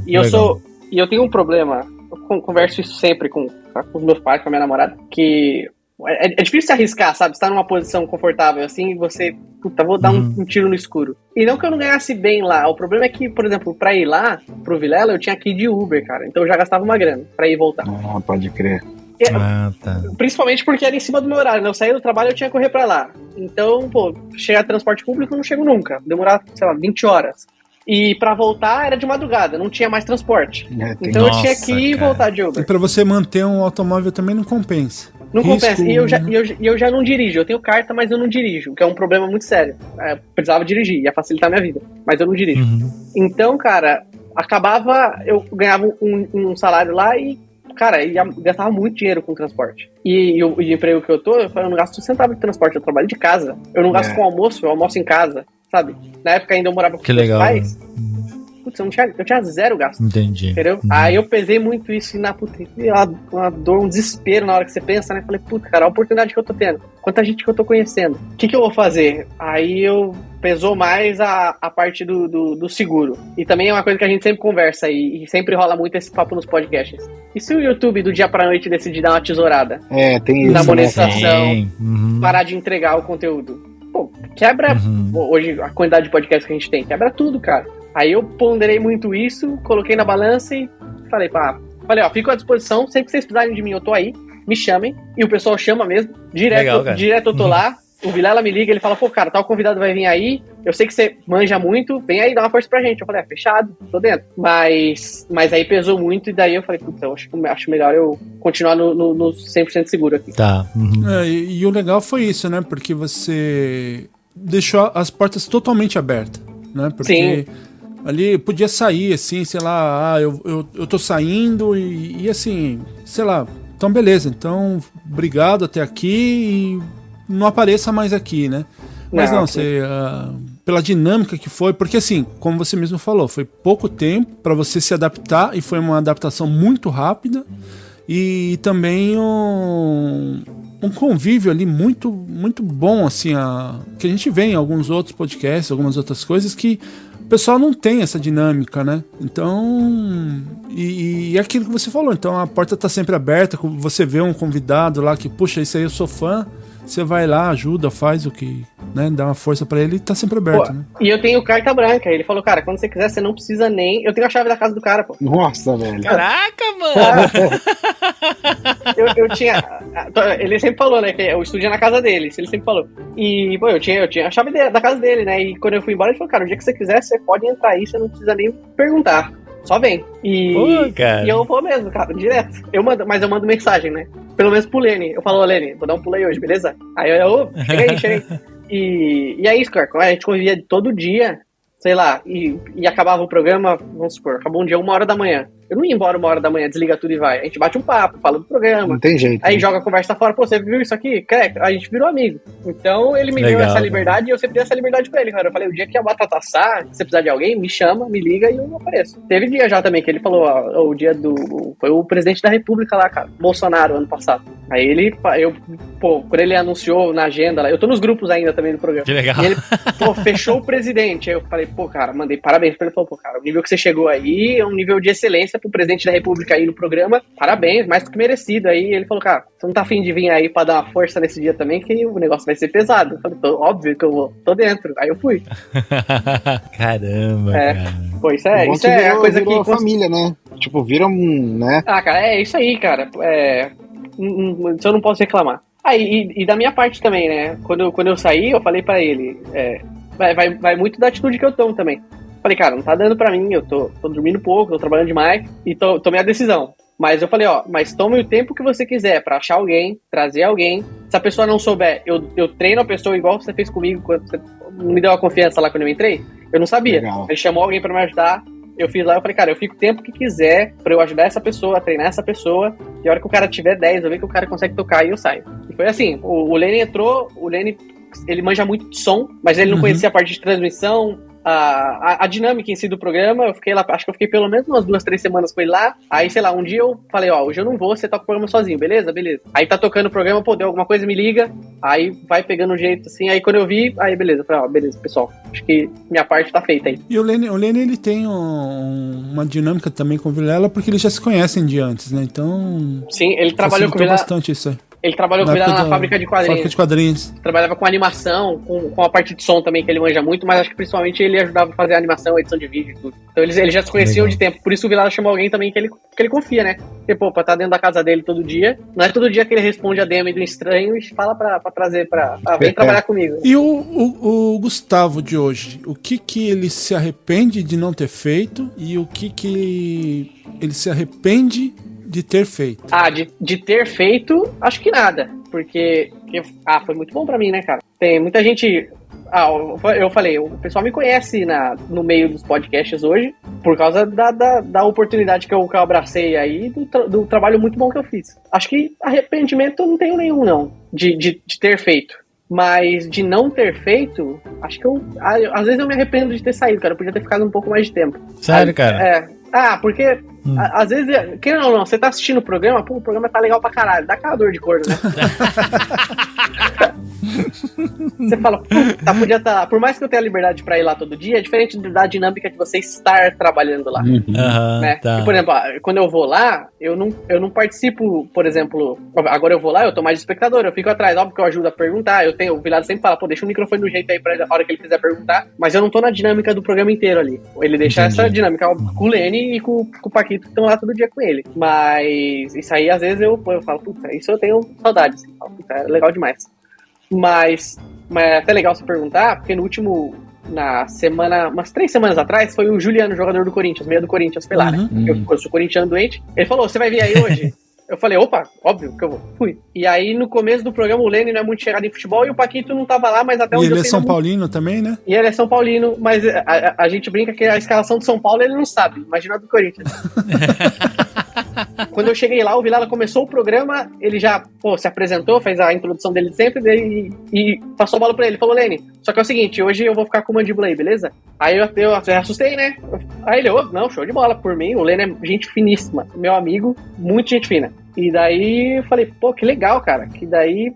Eu tenho um problema, eu converso isso sempre com os meus pais, com a minha namorada, que é difícil se arriscar, sabe? Estar numa posição confortável assim e você, puta, vou dar um tiro no escuro. E não que eu não ganhasse bem lá, o problema é que, por exemplo, pra ir lá, pro Vilela, eu tinha que ir de Uber, cara, então eu já gastava uma grana pra ir e voltar. Ah, pode crer. Tá. Principalmente porque era em cima do meu horário, né? Eu saía do trabalho, eu tinha que correr pra lá. Então, pô, chegar a transporte público eu não chego nunca. Demorava, sei lá, 20 horas. E pra voltar era de madrugada, não tinha mais transporte. Então eu tinha que ir e voltar de E Uber. pra você manter um automóvel também não compensa. Não Risco, compensa. E eu já não dirijo. Eu tenho carta, mas eu não dirijo, que é um problema muito sério. Precisava dirigir, ia facilitar a minha vida, mas eu não dirijo. Então, cara, eu ganhava um salário lá e, cara, gastava muito dinheiro com transporte. E o emprego que eu não gasto um centavo de transporte, eu trabalho de casa. Eu não gasto com almoço, eu almoço em casa, sabe? Na época ainda eu morava com meus pais. Putz, eu tinha zero gasto. Entendi. Entendeu? Aí eu pesei muito isso e na puta, uma dor, um desespero na hora que você pensa, né? Falei, puta, cara, a oportunidade que eu tô tendo. Quanta gente que eu tô conhecendo. O que eu vou fazer? Aí pesou mais a parte do seguro. E também é uma coisa que a gente sempre conversa e sempre rola muito esse papo nos podcasts. E se o YouTube do dia pra noite decidir dar uma tesourada? Tem isso. Na monetização, Sim. parar de entregar o conteúdo. Pô, quebra hoje a quantidade de podcasts que a gente tem. Quebra tudo, cara. Aí eu ponderei muito isso, coloquei na balança e falei, fico à disposição, sempre que vocês precisarem de mim, eu tô aí, me chamem, e o pessoal chama mesmo, direto eu tô lá, o Vilela me liga, ele fala, pô, cara, tal convidado vai vir aí, eu sei que você manja muito, vem aí, dá uma força pra gente. Eu falei, fechado, tô dentro. Mas aí pesou muito, e daí eu falei, puta, eu acho melhor eu continuar no 100% seguro aqui. Tá. E o legal foi isso, né, porque você deixou as portas totalmente abertas, né, porque... Sim. Ali podia sair, assim, sei lá, eu tô saindo e assim, sei lá, então beleza, então obrigado até aqui e não apareça mais aqui, né? Mas não, você, pela dinâmica que foi, porque assim, como você mesmo falou, foi pouco tempo pra você se adaptar e foi uma adaptação muito rápida e também um convívio ali muito, muito bom, assim, que a gente vê em alguns outros podcasts, algumas outras coisas que o pessoal não tem essa dinâmica, né? Então, e aquilo que você falou, então a porta tá sempre aberta, você vê um convidado lá que, puxa, isso aí eu sou fã, você vai lá, ajuda, faz o que, né, dá uma força pra ele e tá sempre aberto, pô, né? E eu tenho carta branca, ele falou, cara, quando você quiser, você não precisa nem... Eu tenho a chave da casa do cara, pô. Nossa, velho. Caraca, mano! Eu tinha... Ele sempre falou, né, que o estúdio é na casa dele, isso ele sempre falou. E, pô, eu tinha a chave da casa dele, né, e quando eu fui embora, ele falou, cara, o dia que você quiser, você pode entrar aí, você não precisa nem perguntar. Só vem. E eu vou mesmo, cara, direto. Mas eu mando mensagem, né? Pelo menos pro Lene. Eu falo, Lene, vou dar um pulo aí hoje, beleza? Aí chega aí. E é isso, cara. A gente convivia todo dia, sei lá, e acabava o programa, vamos supor, acabou um dia 1h da manhã. Eu não ia embora 1h da manhã, desliga tudo e vai. A gente bate um papo, fala do programa. Não tem jeito. Aí né? joga a conversa fora. Pô, você viu isso aqui? A gente virou amigo. Então ele me deu essa liberdade e eu sempre dei essa liberdade pra ele, cara. Eu falei, o dia que a batata assar, se você precisar de alguém, me chama, me liga e eu apareço. Teve dia já também que ele falou, ó, o dia foi o presidente da República lá, cara, Bolsonaro, ano passado. Aí quando ele anunciou na agenda lá, eu tô nos grupos ainda também do programa. Que legal. E ele, fechou o presidente. Aí eu falei, pô, cara, mandei parabéns pra ele. Ele falou, pô, cara, o nível que você chegou aí é um nível de excelência pro presidente da República aí no programa, parabéns, mais do que merecido. Aí ele falou, cara, você não tá afim de vir aí pra dar uma força nesse dia também, que o negócio vai ser pesado. Eu falei, óbvio que eu vou, tô dentro. Aí eu fui. Caramba, É. cara. Pô, isso é a coisa virou que... família, né? Tipo, viram, né? Ah, cara, é isso aí, cara. Isso eu não posso reclamar. E da minha parte também, né? Quando eu saí, eu falei pra ele, vai muito da atitude que eu tomo também. Falei, cara, não tá dando pra mim, eu tô dormindo pouco, tô trabalhando demais, e tomei a decisão. Mas eu falei, mas tome o tempo que você quiser pra achar alguém, trazer alguém. Se a pessoa não souber, eu treino a pessoa igual você fez comigo quando você me deu a confiança lá quando eu entrei. Eu não sabia. Legal. Ele chamou alguém pra me ajudar. Eu fiz lá, eu falei, cara, eu fico o tempo que quiser pra eu ajudar essa pessoa, treinar essa pessoa, e a hora que o cara tiver 10, eu ver que o cara consegue tocar e eu saio. E foi assim, o Lene entrou, ele manja muito de som, mas ele não conhecia a parte de transmissão, a dinâmica em si do programa. Eu fiquei lá, acho que eu fiquei pelo menos umas 2-3 semanas com ele lá. Aí, sei lá, um dia eu falei, hoje eu não vou, você toca o programa sozinho, beleza? Aí tá tocando o programa, deu alguma coisa, me liga. Aí vai pegando um jeito assim, aí quando eu vi, aí beleza, eu falei, beleza, pessoal, acho que minha parte tá feita aí. E o Lene ele tem uma dinâmica também com o Vilela, porque eles já se conhecem de antes, né? Então... Sim, ele trabalhou com o Vilela bastante isso aí. Ele trabalhou com o Vilela na fábrica de quadrinhos. Fábrica de quadrinhos. Trabalhava com animação, com a parte de som também, que ele manja muito, mas acho que principalmente ele ajudava a fazer a animação, a edição de vídeo e tudo. Então eles já se conheciam de tempo. Por isso o Vilela chamou alguém também que ele confia, né? Porque, pra estar dentro da casa dele todo dia, não é todo dia que ele responde a DM do estranho e fala pra trazer vem trabalhar comigo. E o Gustavo de hoje, o que ele se arrepende de não ter feito e o que ele se arrepende de ter feito? De ter feito, acho que nada. Porque foi muito bom pra mim, né, cara? Tem muita gente... eu falei, o pessoal me conhece no meio dos podcasts hoje por causa da oportunidade que eu abracei aí, do trabalho muito bom que eu fiz. Acho que arrependimento eu não tenho nenhum, não, de ter feito. Mas de não ter feito, acho que às vezes eu me arrependo de ter saído, cara. Eu podia ter ficado um pouco mais de tempo. Sério, cara? Porque às vezes, querendo ou não, você tá assistindo o programa, o programa tá legal pra caralho, dá aquela dor de corno, né? Você fala, podia estar. Por mais que eu tenha liberdade pra ir lá todo dia, é diferente da dinâmica de você estar trabalhando lá. Né? Tá. E, por exemplo, quando eu vou lá, eu não participo, por exemplo, agora eu vou lá, eu tô mais de espectador, eu fico atrás, óbvio que eu ajudo a perguntar, o Vilela sempre fala, deixa o microfone no jeito aí pra a hora que ele quiser perguntar, mas eu não tô na dinâmica do programa inteiro ali. Ele deixa essa dinâmica com o Lene e com o Paquito, que estão lá todo dia com ele. Mas isso aí, às vezes, eu falo, isso eu tenho saudades. É legal demais. Mas é até legal você perguntar, porque umas 3 semanas atrás, foi o Juliano, jogador do Corinthians, meia do Corinthians, foi lá, né? Eu sou corintiano doente. Ele falou, você vai vir aí hoje? Eu falei, opa, óbvio que eu vou. Fui. E aí, no começo do programa, o Lene não é muito chegado em futebol e o Paquito não tava lá, mas até onde ele é São Paulino também, né? E ele é São Paulino, mas a gente brinca que a escalação do São Paulo ele não sabe. Imagina a do Corinthians. Quando eu cheguei lá, o Vilela começou o programa, ele já se apresentou, fez a introdução dele de sempre e passou a bola pra ele. Falou, Lene, só que é o seguinte, hoje eu vou ficar com o mandíbula aí, beleza? Aí eu assustei, né? Aí ele, não, show de bola, por mim, o Lene é gente finíssima, meu amigo, muito gente fina. E daí eu falei, que legal, cara, que daí...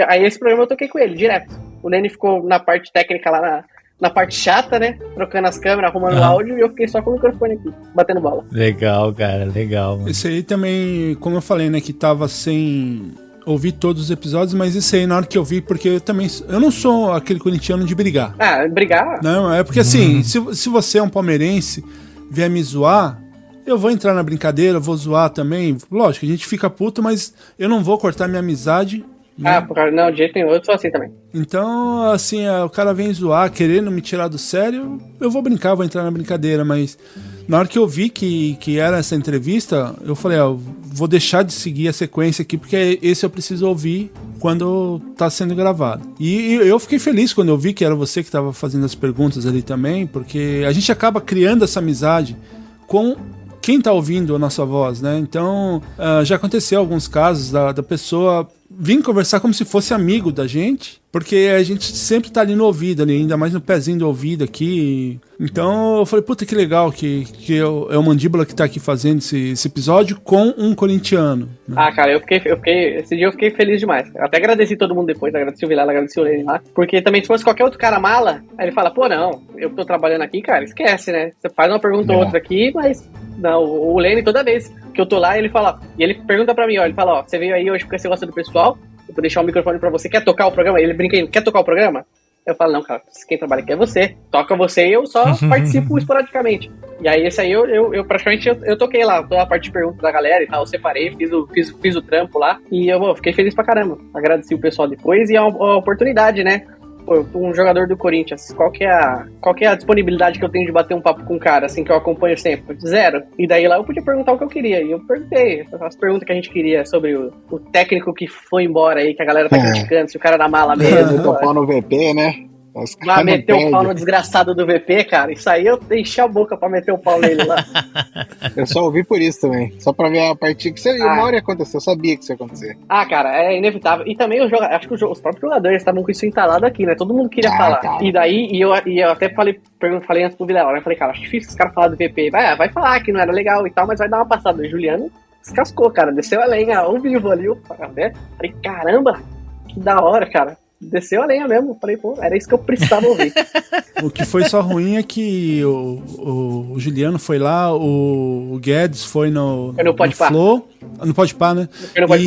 Aí esse programa eu toquei com ele, direto. O Lene ficou na parte técnica lá na parte chata, né? Trocando as câmeras, arrumando o áudio, e eu fiquei só com o microfone aqui, batendo bola. Legal, cara, legal, mano. Esse aí também, como eu falei, né, que tava sem ouvir todos os episódios, mas esse aí na hora que eu vi, porque eu não sou aquele corintiano de brigar. Brigar? Não, é porque assim, se você é um palmeirense, vier me zoar, eu vou entrar na brincadeira, vou zoar também. Lógico, a gente fica puto, mas eu não vou cortar minha amizade. Né? Não, de jeito nenhum, eu sou assim também. Então, assim, o cara vem zoar, querendo me tirar do sério, eu vou brincar, vou entrar na brincadeira, mas na hora que eu vi que era essa entrevista, eu falei, vou deixar de seguir a sequência aqui, porque esse eu preciso ouvir quando tá sendo gravado. E eu fiquei feliz quando eu vi que era você que estava fazendo as perguntas ali também, porque a gente acaba criando essa amizade com quem tá ouvindo a nossa voz, né? Então, já aconteceu alguns casos da pessoa vir conversar como se fosse amigo da gente, porque a gente sempre tá ali no ouvido, ali, ainda mais no pezinho do ouvido aqui. Então, eu falei, puta que legal que é o Mandíbula que tá aqui fazendo esse episódio com um corintiano. Né? Cara, esse dia eu fiquei feliz demais. Eu até agradeci todo mundo depois, agradeci o Vilela, agradeci o Lene lá, porque também se fosse qualquer outro cara mala, aí ele fala, não, eu tô trabalhando aqui, cara, esquece, né? Você faz uma pergunta ou outra aqui, mas Não, o Lene, toda vez que eu tô lá, ele fala... E ele pergunta pra mim, ó, ele fala, ó, você veio aí hoje porque você gosta do pessoal, eu vou deixar o microfone pra você, quer tocar o programa? Ele brinca aí, quer tocar o programa? Eu falo, não, cara, quem trabalha aqui é você. Toca você e eu só participo esporadicamente. E aí, esse aí, eu praticamente, eu toquei lá, toda a parte de pergunta da galera e tal, eu separei, fiz o trampo lá, e eu fiquei feliz pra caramba. Agradeci o pessoal depois e a oportunidade, né? Pô, um jogador do Corinthians, qual que é a disponibilidade que eu tenho de bater um papo com um cara, assim, que eu acompanho sempre? 0. E daí lá eu podia perguntar o que eu queria, e eu perguntei as perguntas que a gente queria sobre o técnico que foi embora aí, que a galera tá criticando, se o cara é da mala mesmo. Meteu o pau no VP, né? Vai meter o pau no desgraçado do VP, cara. Isso aí eu enchi a boca pra meter o pau nele lá. Eu só ouvi por isso também. Só pra ver a partida que uma hora ia acontecer. Eu sabia que isso ia acontecer. Ah, cara, é inevitável. E também acho que os próprios jogadores estavam com isso entalado aqui, né? Todo mundo queria falar. Cara. E daí, eu até falei antes pro Vilela, né? Falei, cara, acho difícil os caras falar do VP. Vai falar que não era legal e tal, mas vai dar uma passada. O Juliano descascou, cara. Desceu a lenha ao vivo ali. Falei, caramba, que da hora, cara. Desceu a lenha mesmo. Falei, pô, era isso que eu precisava ouvir. O que foi só ruim é que o Juliano foi lá, o Guedes foi no Flow, no Podpah, né?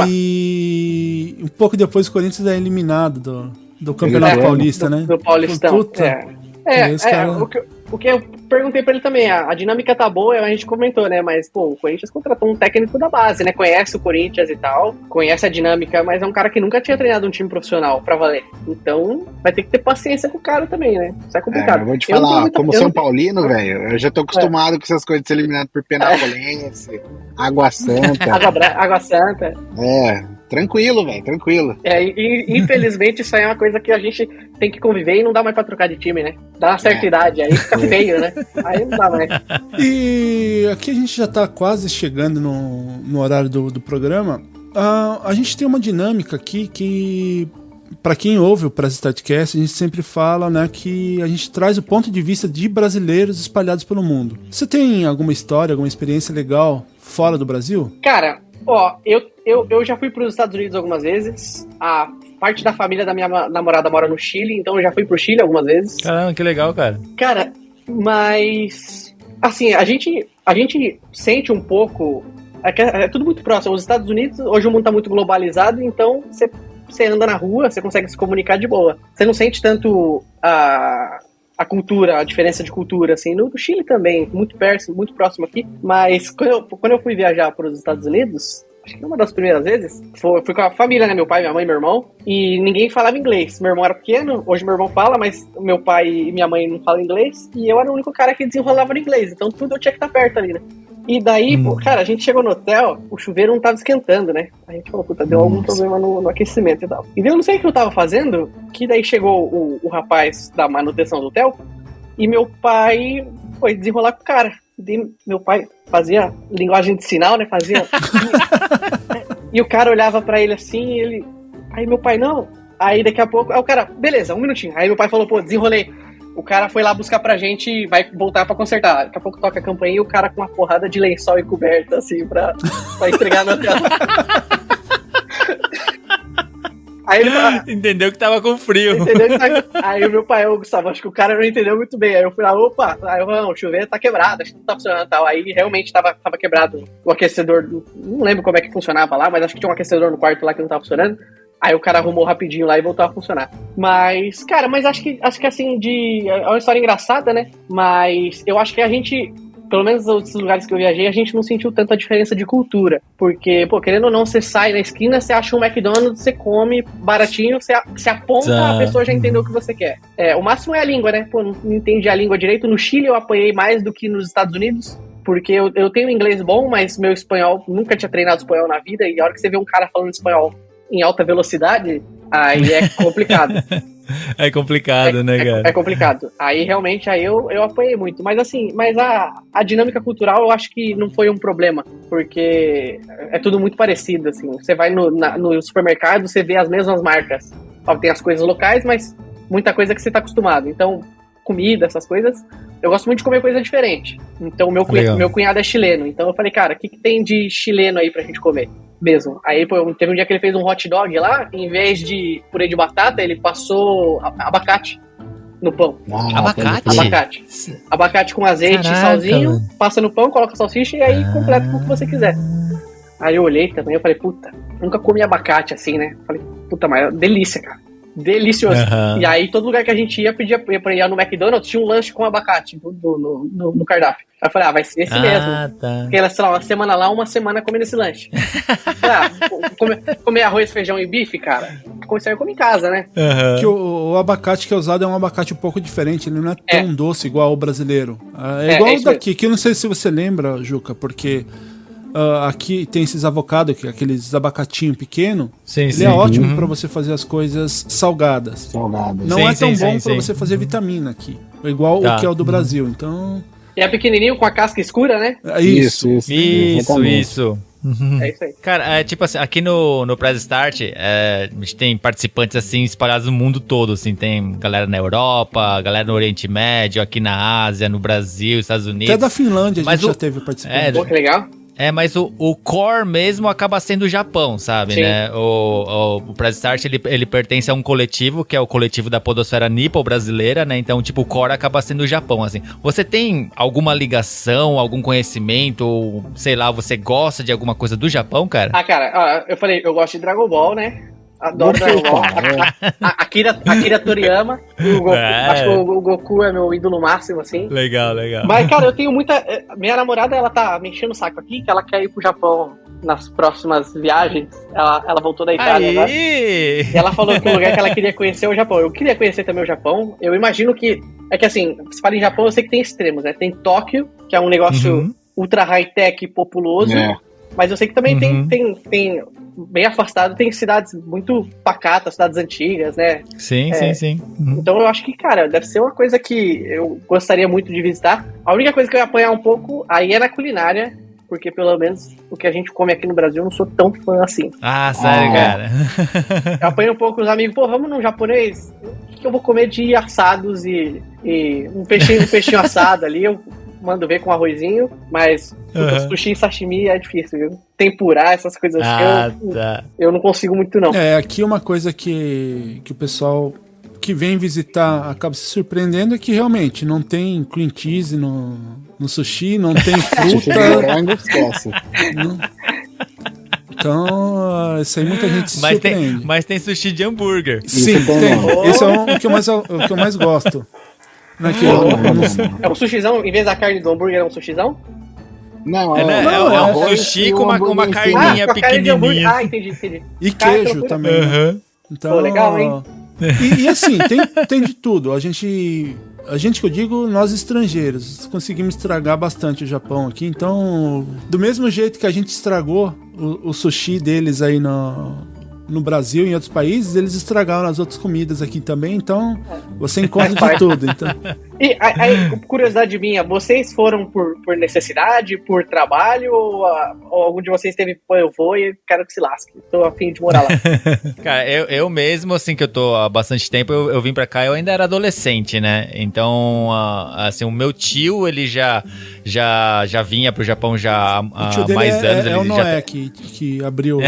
E um pouco depois o Corinthians é eliminado do Campeonato Paulista, né? Do Paulistão. Puta. O que eu perguntei pra ele também, a dinâmica tá boa, a gente comentou, né? Mas, pô, o Corinthians contratou um técnico da base, né? Conhece o Corinthians e tal, conhece a dinâmica, mas é um cara que nunca tinha treinado um time profissional pra valer. Então, vai ter que ter paciência com o cara também, né? Isso é complicado. Eu vou te falar, como São Paulino, velho, eu já tô acostumado com essas coisas de ser eliminado por Penapolense, Água Santa. Água Santa. Tranquilo, velho, tranquilo. E infelizmente isso aí é uma coisa que a gente tem que conviver e não dá mais pra trocar de time, né? Dá uma certa idade, aí fica feio, né? Aí não dá mais. E aqui a gente já tá quase chegando no horário do programa. A gente tem uma dinâmica aqui que, para quem ouve o Press Startcast, a gente sempre fala, né, que a gente traz o ponto de vista de brasileiros espalhados pelo mundo. Você tem alguma história, alguma experiência legal fora do Brasil? Cara, ó, eu já fui para os Estados Unidos algumas vezes. A parte da família da minha namorada mora no Chile, então eu já fui pro Chile algumas vezes. Caramba, que legal, cara. Cara, mas assim, a gente sente um pouco, é tudo muito próximo. Os Estados Unidos, hoje o mundo tá muito globalizado, então você anda na rua, você consegue se comunicar de boa. Você não sente tanto a cultura, a diferença de cultura, assim. No Chile também, muito perto, muito próximo aqui. Mas quando eu fui viajar para os Estados Unidos, acho que uma das primeiras vezes, fui com a família, né? Meu pai, minha mãe e meu irmão. E ninguém falava inglês. Meu irmão era pequeno, hoje meu irmão fala, mas meu pai e minha mãe não falam inglês. E eu era o único cara que desenrolava no inglês. Então tudo eu tinha que estar perto ali, né? E daí, pô, cara, a gente chegou no hotel, o chuveiro não tava esquentando, né? A gente falou, puta, deu algum problema no aquecimento e tal. E daí eu não sei o que eu tava fazendo, que daí chegou o rapaz da manutenção do hotel, e meu pai foi desenrolar com o cara. E daí meu pai fazia linguagem de sinal, né? Fazia... E o cara olhava pra ele assim, e ele... Aí meu pai, não. Aí daqui a pouco... Aí o cara, beleza, um minutinho. Aí meu pai falou, pô, desenrolei. O cara foi lá buscar pra gente e vai voltar pra consertar. Daqui a pouco toca a campainha e o cara com uma porrada de lençol e coberta, assim, pra entregar na tela. Aí ele falou, entendeu que tava com frio. Aí o meu pai, Gustavo, acho que o cara não entendeu muito bem. Aí eu fui lá, opa, aí eu falei, não, o chuveiro tá quebrado, acho que não tá funcionando e tal. Aí realmente tava quebrado o aquecedor, não lembro como é que funcionava lá, mas acho que tinha um aquecedor no quarto lá que não tava funcionando. Aí o cara arrumou rapidinho lá e voltou a funcionar. Mas, cara, acho que assim, é uma história engraçada, né? Mas eu acho que a gente, pelo menos nos lugares que eu viajei, a gente não sentiu tanta diferença de cultura. Porque, pô, querendo ou não, você sai na esquina, você acha um McDonald's, você come baratinho, você aponta, a pessoa já entendeu o que você quer. O máximo é a língua, né? Pô, não entendi a língua direito. No Chile eu apanhei mais do que nos Estados Unidos. Porque eu tenho inglês bom, mas meu espanhol, nunca tinha treinado espanhol na vida. E a hora que você vê um cara falando espanhol em alta velocidade, aí é complicado. É complicado, né, cara? É complicado. Aí realmente eu apanhei muito. Mas assim, a dinâmica cultural eu acho que não foi um problema. Porque é tudo muito parecido, assim. Você vai no supermercado, você vê as mesmas marcas. Ó, tem as coisas locais, mas muita coisa que você tá acostumado. Então, comida, essas coisas, eu gosto muito de comer coisa diferente. Então, meu cunhado é chileno. Então eu falei, cara, o que tem de chileno aí pra gente comer? Mesmo. Aí, pô, teve um dia que ele fez um hot dog lá, em vez de purê de batata, ele passou abacate. no pão. Abacate? Abacate. Abacate com azeite e Caraca, salzinho, mano. passa no pão, coloca salsicha e aí completa com o que você quiser. Aí eu olhei também, eu falei, puta, nunca comi abacate assim, né? Falei, puta, mas delícia, cara. Delicioso. Aham. E aí, todo lugar que a gente ia ir no McDonald's, tinha um lanche com abacate no cardápio. Aí eu falei, vai ser esse mesmo. Tá. Porque era, sei lá, uma semana lá, uma semana comendo esse lanche. Comer arroz, feijão e bife, cara, comecei a comer em casa, né? Aham. Que o abacate que é usado é um abacate um pouco diferente, ele não é tão doce igual o brasileiro. É igual o isso daqui, que eu não sei se você lembra, Juca, porque aqui tem esses avocados, aqueles abacatinho pequeno. Sim, Ele sim. é ótimo pra você fazer as coisas salgadas. Salgadas. Não Sim, é tão sim, bom sim, pra sim. você fazer vitamina aqui. Igual Tá. o que é o do Brasil. Então, E é pequenininho, com a casca escura, né? é isso. Exatamente. Isso. É isso aí. Cara, tipo assim, aqui no Press Start, a gente tem participantes assim espalhados no mundo todo, assim, tem galera na Europa, galera no Oriente Médio, aqui na Ásia, no Brasil, Estados Unidos. Até da Finlândia a Mas gente o- já teve participante. É, Pô, que legal. mas o core mesmo acaba sendo o Japão, sabe, Sim. né? O Press Start, ele pertence a um coletivo, que é o coletivo da podosfera nipo brasileira, né? Então, tipo, o core acaba sendo o Japão, assim. Você tem alguma ligação, algum conhecimento, ou, sei lá, você gosta de alguma coisa do Japão, cara? Ah, cara, eu falei, eu gosto de Dragon Ball, né? Adoro Goku, Dragon Ball. cara, Akira Toriyama. O Goku, É. acho que o Goku é meu ídolo máximo, assim. Legal, legal. Mas, cara, eu tenho muita. Minha namorada, ela tá me enchendo o saco aqui, que ela quer ir pro Japão nas próximas viagens. Ela voltou da Itália agora. Aí! E ela falou que o lugar que ela queria conhecer é o Japão. Eu queria conhecer também o Japão. Eu imagino que. É que assim, se fala em Japão, eu sei que tem extremos, né? Tem Tóquio, que é um negócio Uhum. ultra high-tech e populoso. É. Mas eu sei que também Uhum. tem. Bem afastado, tem cidades muito pacatas, cidades antigas, né? Sim, sim. Uhum. Então eu acho que, cara, deve ser uma coisa que eu gostaria muito de visitar. A única coisa que eu ia apanhar um pouco aí é na culinária, porque pelo menos o que a gente come aqui no Brasil eu não sou tão fã assim. Ah, sério, Ah. cara. Eu apanho um pouco os amigos, pô, vamos num japonês? O que eu vou comer de assados e um peixinho assado ali? Eu mando ver com arrozinho, mas Uhum. sushi e sashimi é difícil, viu? Tempurar, essas coisas Ah, assim, tá. eu não consigo muito, não. É, aqui uma coisa que o pessoal que vem visitar acaba se surpreendendo é que realmente não tem cream cheese no sushi, não tem Sushi de fruta. morango, esquece. não- Então, isso aí muita gente se surpreende. Mas tem sushi de hambúrguer. Sim, Isso tem tem. mesmo. Esse é o que eu mais gosto. Não é que É um sushizão, em vez da carne do hambúrguer, é um sushizão? Não, É, né? não, é é um arroz sushi e com uma hambúrguer em cima. carninha com a carne de hambúrguer. pequenininha. Ah, entendi. E Cara, que queijo loucura. também. Né? Aham. Então, Pô, legal, hein? E assim, tem de tudo. A gente que eu digo, nós estrangeiros, conseguimos estragar bastante o Japão aqui. Então, do mesmo jeito que a gente estragou o sushi deles aí no Brasil e em outros países, eles estragaram as outras comidas aqui também. Então, você encontra de tudo. Então, E aí, curiosidade minha, vocês foram por necessidade, por trabalho, ou algum de vocês teve, pô, eu vou e quero que se lasque, tô a fim de morar lá. Cara, eu mesmo, assim, que eu tô há bastante tempo, eu vim pra cá, eu ainda era adolescente, né? Então, assim, o meu tio, ele já vinha pro Japão já o tio há dele mais anos. é Ele o já Noé que abriu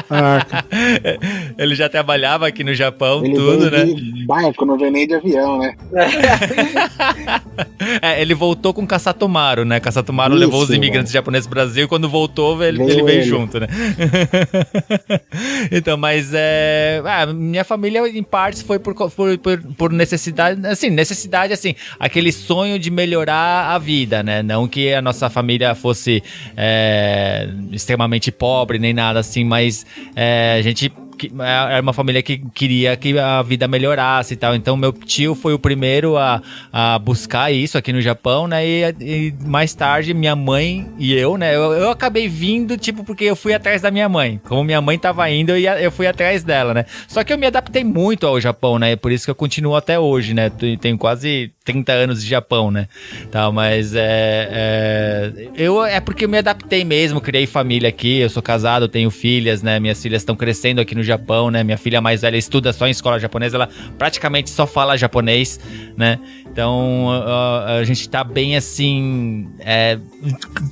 a arca. ele já trabalhava aqui no Japão, Ele tudo, veio né? de barco, não veio nem de avião, né? Ele voltou com Kasatomaru, né? Kasatomaru Isso, levou os imigrantes japoneses pro Brasil e quando voltou, ele veio ele. junto, né? Então, mas minha família, em partes, foi por necessidade, assim, aquele sonho de melhorar a vida, né? Não que a nossa família fosse extremamente pobre, nem nada assim, mas a gente era uma família que queria que a vida melhorasse e tal. Então, meu tio foi o primeiro a buscar isso aqui no Japão, né? E mais tarde, minha mãe e eu, né? Eu acabei vindo, tipo, porque eu fui atrás da minha mãe. Como minha mãe tava indo, eu fui atrás dela, né? Só que eu me adaptei muito ao Japão, né? Por isso que eu continuo até hoje, né? Tenho quase 30 anos de Japão, né? Tal, mas é porque eu me adaptei mesmo, criei família aqui, eu sou casado, tenho filhas, né? Minhas filhas estão crescendo aqui no Japão, né? Minha filha mais velha estuda só em escola japonesa, ela praticamente só fala japonês, né? Então, a gente tá bem assim,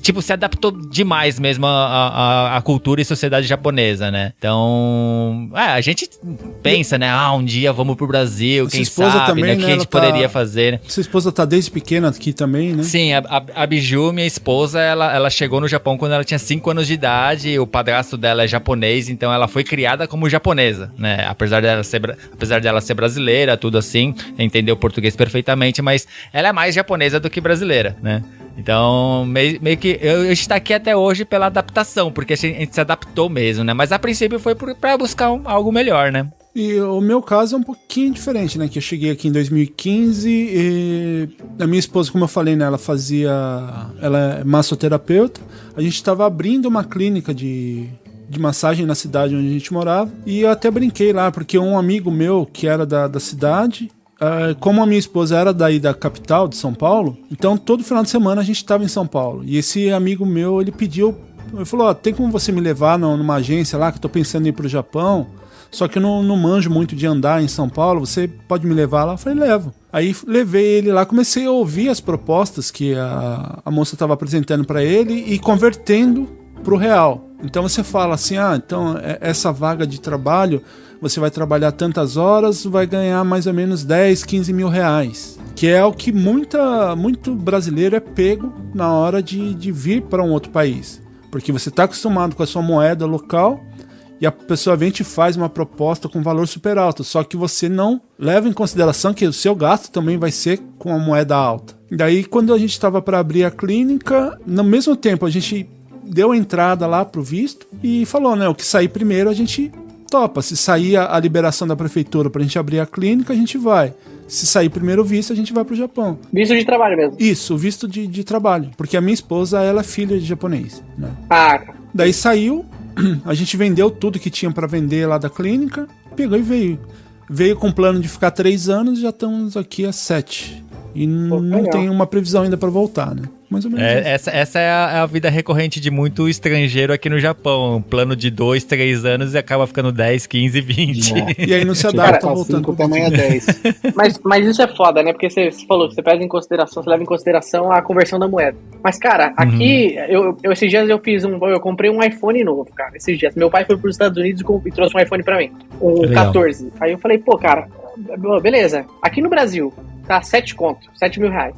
tipo, se adaptou demais mesmo à cultura e sociedade japonesa, né? Então, a gente pensa, né? Um dia vamos pro Brasil, quem sabe, também, né? O que a gente poderia fazer, né? Sua esposa tá desde pequena aqui também, né? Sim, a Biju, minha esposa, ela chegou no Japão quando ela tinha 5 anos de idade, o padrasto dela é japonês, então ela foi criada como japonesa, né? Apesar dela ser brasileira, tudo assim, entendeu o português perfeitamente, mas ela é mais japonesa do que brasileira, né? Então, meio que a gente tá aqui até hoje pela adaptação, porque a gente se adaptou mesmo, né? Mas a princípio foi pra buscar algo melhor, né? E o meu caso é um pouquinho diferente, né? Que eu cheguei aqui em 2015 e a minha esposa, como eu falei, né? Ela é massoterapeuta. A gente estava abrindo uma clínica de massagem na cidade onde a gente morava. E eu até brinquei lá, porque um amigo meu que era da cidade... como a minha esposa era daí da capital de São Paulo, então todo final de semana a gente estava em São Paulo. E esse amigo meu, ele falou, tem como você me levar numa agência lá, que eu tô pensando em ir pro Japão, só que eu não manjo muito de andar em São Paulo, você pode me levar lá? Eu falei, levo. Aí levei ele lá, comecei a ouvir as propostas que a moça estava apresentando para ele e convertendo pro real. Então você fala assim, então essa vaga de trabalho, você vai trabalhar tantas horas, vai ganhar mais ou menos 10, 15 mil reais. Que é o que muito brasileiro é pego na hora de vir para um outro país. Porque você está acostumado com a sua moeda local e a pessoa vem e te faz uma proposta com valor super alto. Só que você não leva em consideração que o seu gasto também vai ser com a moeda alta. Daí, quando a gente estava para abrir a clínica, no mesmo tempo a gente deu a entrada lá pro visto e falou, né, o que sair primeiro a gente topa. Se sair a liberação da prefeitura pra gente abrir a clínica, a gente vai. Se sair primeiro o visto, a gente vai pro Japão. Visto de trabalho mesmo? Isso, visto de trabalho. Porque a minha esposa, ela é filha de japonês, né? Daí saiu, a gente vendeu tudo que tinha pra vender lá da clínica, pegou e veio. Veio com plano de ficar 3 anos, já estamos aqui há 7. E não tem uma previsão ainda pra voltar, né? Mais ou menos essa é a vida recorrente de muito estrangeiro aqui no Japão. Um plano de 2, 3 anos e acaba ficando 10, 15, 20. E aí não se adapta, cara, voltando. Também é 10. Mas isso é foda, né? Porque você falou que você leva em consideração a conversão da moeda. Mas, cara, aqui, esses dias eu comprei um iPhone novo, cara. Esses dias. Meu pai foi pros Estados Unidos e trouxe um iPhone pra mim. Um Legal. 14. Aí eu falei, cara, beleza. Aqui no Brasil, tá 7 mil reais.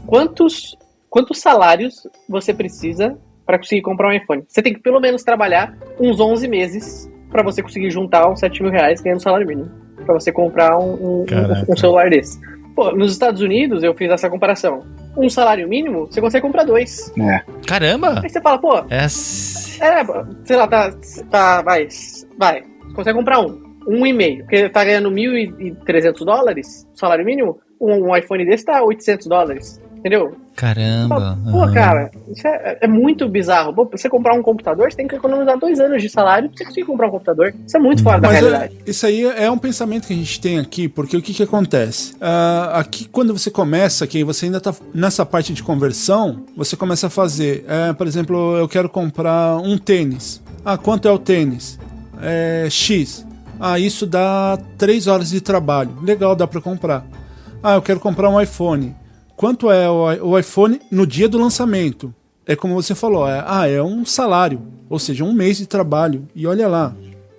Quantos salários você precisa para conseguir comprar um iPhone? Você tem que pelo menos trabalhar uns 11 meses para você conseguir juntar uns 7 mil reais ganhando salário mínimo. Para você comprar um celular desse. Nos Estados Unidos, eu fiz essa comparação. Um salário mínimo, você consegue comprar 2. Caramba! Aí você fala, sei lá, vai. Você consegue comprar um e meio. Porque tá ganhando $1.300, salário mínimo, um iPhone desse tá $800. Entendeu? Caramba. Cara, isso é muito bizarro. Pra você comprar um computador, você tem que economizar 2 anos de salário pra você conseguir comprar um computador. Isso é muito fora da realidade. Isso aí é um pensamento que a gente tem aqui, porque o que acontece? Aqui, quando você começa, que você ainda tá nessa parte de conversão, você começa a fazer, por exemplo, eu quero comprar um tênis. Quanto é o tênis? X. Isso dá 3 horas de trabalho. Legal, dá pra comprar. Eu quero comprar um iPhone. Quanto é o iPhone no dia do lançamento? É como você falou, é um salário, ou seja, 1 mês de trabalho. E olha lá,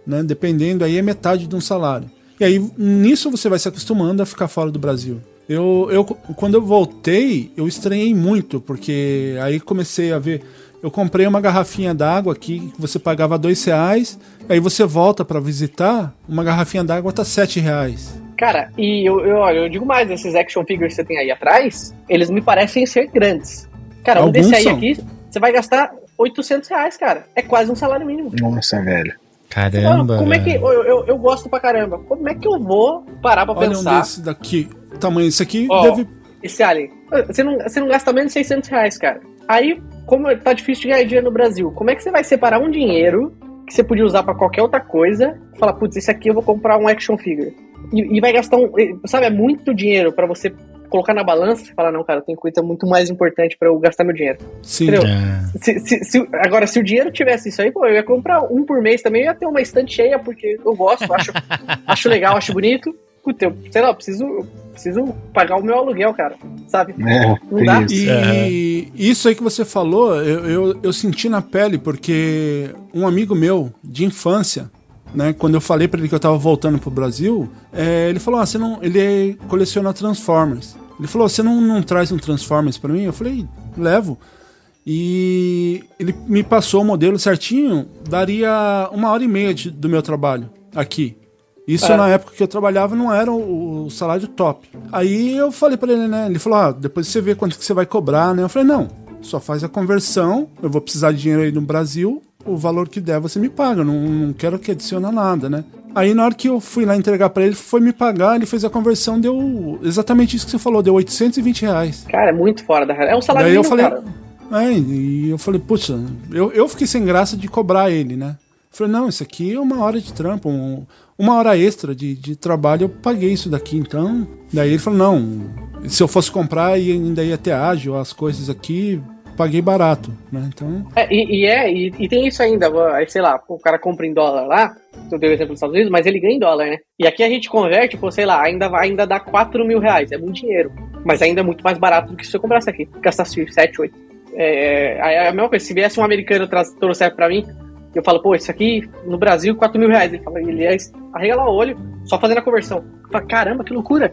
né? Dependendo, aí é metade de um salário. E aí, nisso você vai se acostumando a ficar fora do Brasil. Quando eu voltei, eu estranhei muito, porque aí comecei a ver... Eu comprei uma garrafinha d'água aqui, que você pagava R$2, aí você volta pra visitar, uma garrafinha d'água tá R$7. Cara, e eu digo mais, esses action figures que você tem aí atrás, eles me parecem ser grandes. Cara, um desse aí aqui, você vai gastar R$800, cara. É quase um salário mínimo. Nossa, velho. Caramba. Como é que... Eu gosto pra caramba. Como é que eu vou parar pra pensar... Olha um desse daqui. Tamanho esse aqui deve... Esse Alien. Você não gasta menos de R$600, cara. Aí, como tá difícil de ganhar dinheiro no Brasil, como é que você vai separar um dinheiro que você podia usar pra qualquer outra coisa e falar, putz, esse aqui eu vou comprar um action figure? E vai gastar sabe, é muito dinheiro pra você colocar na balança, você fala, não, cara, tem coisa muito mais importante pra eu gastar meu dinheiro. Sim. Entendeu? Agora, se o dinheiro tivesse isso aí, pô, eu ia comprar um por mês também, eu ia ter uma estante cheia, porque eu gosto, acho legal, acho bonito. Puta, eu, sei lá, eu preciso pagar o meu aluguel, cara, sabe? Não dá. E isso aí que você falou, eu senti na pele, porque um amigo meu de infância, né, quando eu falei pra ele que eu tava voltando pro Brasil, ele falou, você não, ele coleciona Transformers. Ele falou, você não traz um Transformers pra mim? Eu falei, levo. E ele me passou o modelo certinho, daria 1h30 do meu trabalho aqui. Isso na época que eu trabalhava não era o salário top. Aí eu falei pra ele, né? Ele falou, depois você vê quanto que você vai cobrar, né? Eu falei, não, só faz a conversão, eu vou precisar de dinheiro aí no Brasil, o valor que der você me paga, não quero que adicione nada, né? Aí na hora que eu fui lá entregar pra ele, foi me pagar, ele fez a conversão, deu exatamente isso que você falou, deu R$820. Cara, é muito fora da realidade. É um salário Daí eu mínimo, falei, cara. E eu falei, putz, eu fiquei sem graça de cobrar ele, né? Eu falei, não, isso aqui é 1 hora de trampo, 1 hora extra de trabalho, eu paguei isso daqui, então... Daí ele falou, não, se eu fosse comprar e ainda ia ter ágil, as coisas aqui, paguei barato, né, então... E tem isso ainda, aí sei lá, o cara compra em dólar lá, eu dei o exemplo dos Estados Unidos, mas ele ganha em dólar, né? E aqui a gente converte, sei lá, ainda dá R$4.000, é muito dinheiro, mas ainda é muito mais barato do que se eu comprasse aqui, gastasse 7, 8. Aí a mesma coisa, se viesse um americano trouxer pra mim, eu falo, pô, isso aqui no Brasil, R$4.000. Ele fala, ele arregala o olho, só fazendo a conversão. Eu falo, caramba, que loucura.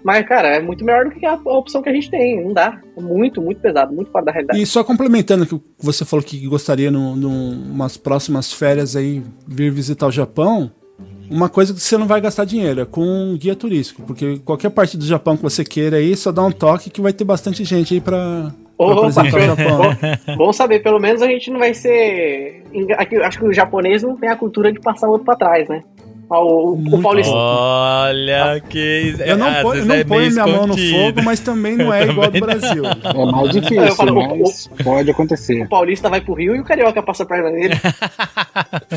Mas, cara, é muito melhor do que a opção que a gente tem. Não dá. É muito, muito pesado, muito fora da realidade. E só complementando que você falou que gostaria, numas próximas férias aí, vir visitar o Japão, uma coisa que você não vai gastar dinheiro é com um guia turístico, porque qualquer parte do Japão que você queira aí, só dá um toque que vai ter bastante gente aí pra apresentar o Japão. Bom saber, pelo menos a gente não vai ser... Aqui, acho que o japonês não tem a cultura de passar o outro pra trás, né? O paulista. Olha que... Eu não ponho minha mão no fogo, mas também não é igual ao do Brasil. É mais difícil, mas pode acontecer. O paulista vai pro Rio e o carioca passa a perna nele.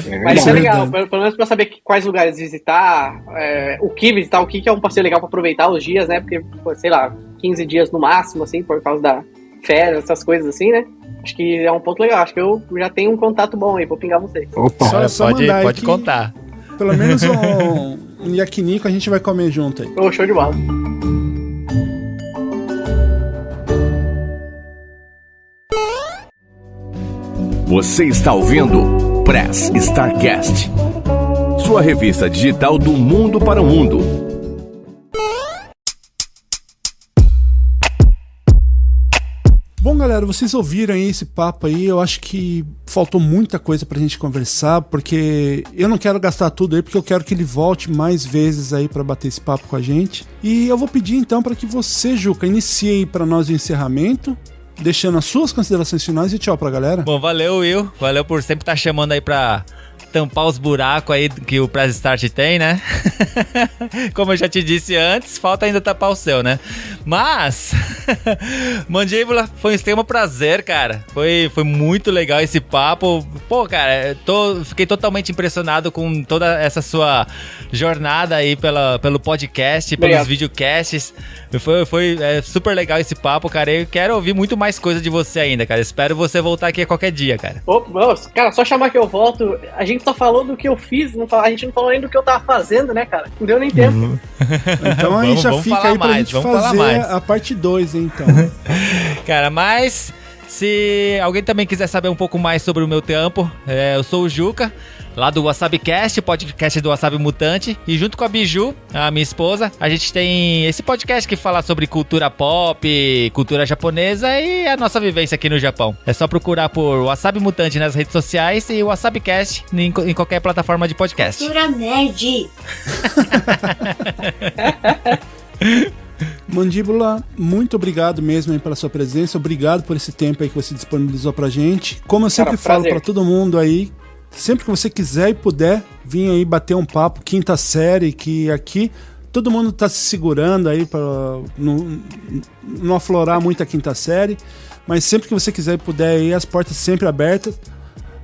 É mas isso é legal, pelo menos pra saber quais lugares visitar, o que é um passeio legal pra aproveitar os dias, né? Porque, sei lá, 15 dias no máximo, assim, por causa da férias, essas coisas assim, né? Acho que é um ponto legal. Acho que eu já tenho um contato bom aí pra pingar vocês. Opa, só pode contar. Pelo menos um yakinico a gente vai comer junto aí. Show de bola. Você está ouvindo Press Starcast, sua revista digital do mundo para o mundo. Bom, galera, vocês ouviram aí esse papo aí, eu acho que faltou muita coisa pra gente conversar, porque eu não quero gastar tudo aí, porque eu quero que ele volte mais vezes aí pra bater esse papo com a gente. E eu vou pedir então pra que você, Juca, inicie aí pra nós o encerramento, deixando as suas considerações finais e tchau pra galera. Bom, valeu, Will, valeu por sempre estar chamando aí pra tampar os buracos aí que o Press Start tem, né? Como eu já te disse antes, falta ainda tapar o seu, né? Mas, Mandíbula, foi um extremo prazer, cara. Foi muito legal esse papo. Pô, cara, fiquei totalmente impressionado com toda essa sua jornada aí pelo podcast, pelos videocasts. Foi super legal esse papo, cara. Eu quero ouvir muito mais coisa de você ainda, cara. Espero você voltar aqui a qualquer dia, cara. Cara, só chamar que eu volto. A gente só falou do que eu fiz, a gente não falou nem do que eu tava fazendo, né, cara? Não deu nem tempo. Então a gente já fica aí pra gente fazer a parte 2, hein, então. Cara, mas se alguém também quiser saber um pouco mais sobre o meu trampo, eu sou o Juca, lá do WasabiCast, podcast do Wasabi Mutante, e junto com a Biju, a minha esposa, a gente tem esse podcast que fala sobre cultura pop, cultura japonesa e a nossa vivência aqui no Japão. É só procurar por Wasabi Mutante nas redes sociais e o WasabiCast em qualquer plataforma de podcast. Cultura nerd. Mandíbula, muito obrigado mesmo aí pela sua presença, obrigado por esse tempo aí que você disponibilizou pra gente. Como eu sempre falo pra todo mundo aí, sempre que você quiser e puder, vir aí bater um papo, quinta série, que aqui todo mundo tá se segurando aí pra não aflorar muito a quinta série, mas sempre que você quiser e puder aí, as portas sempre abertas.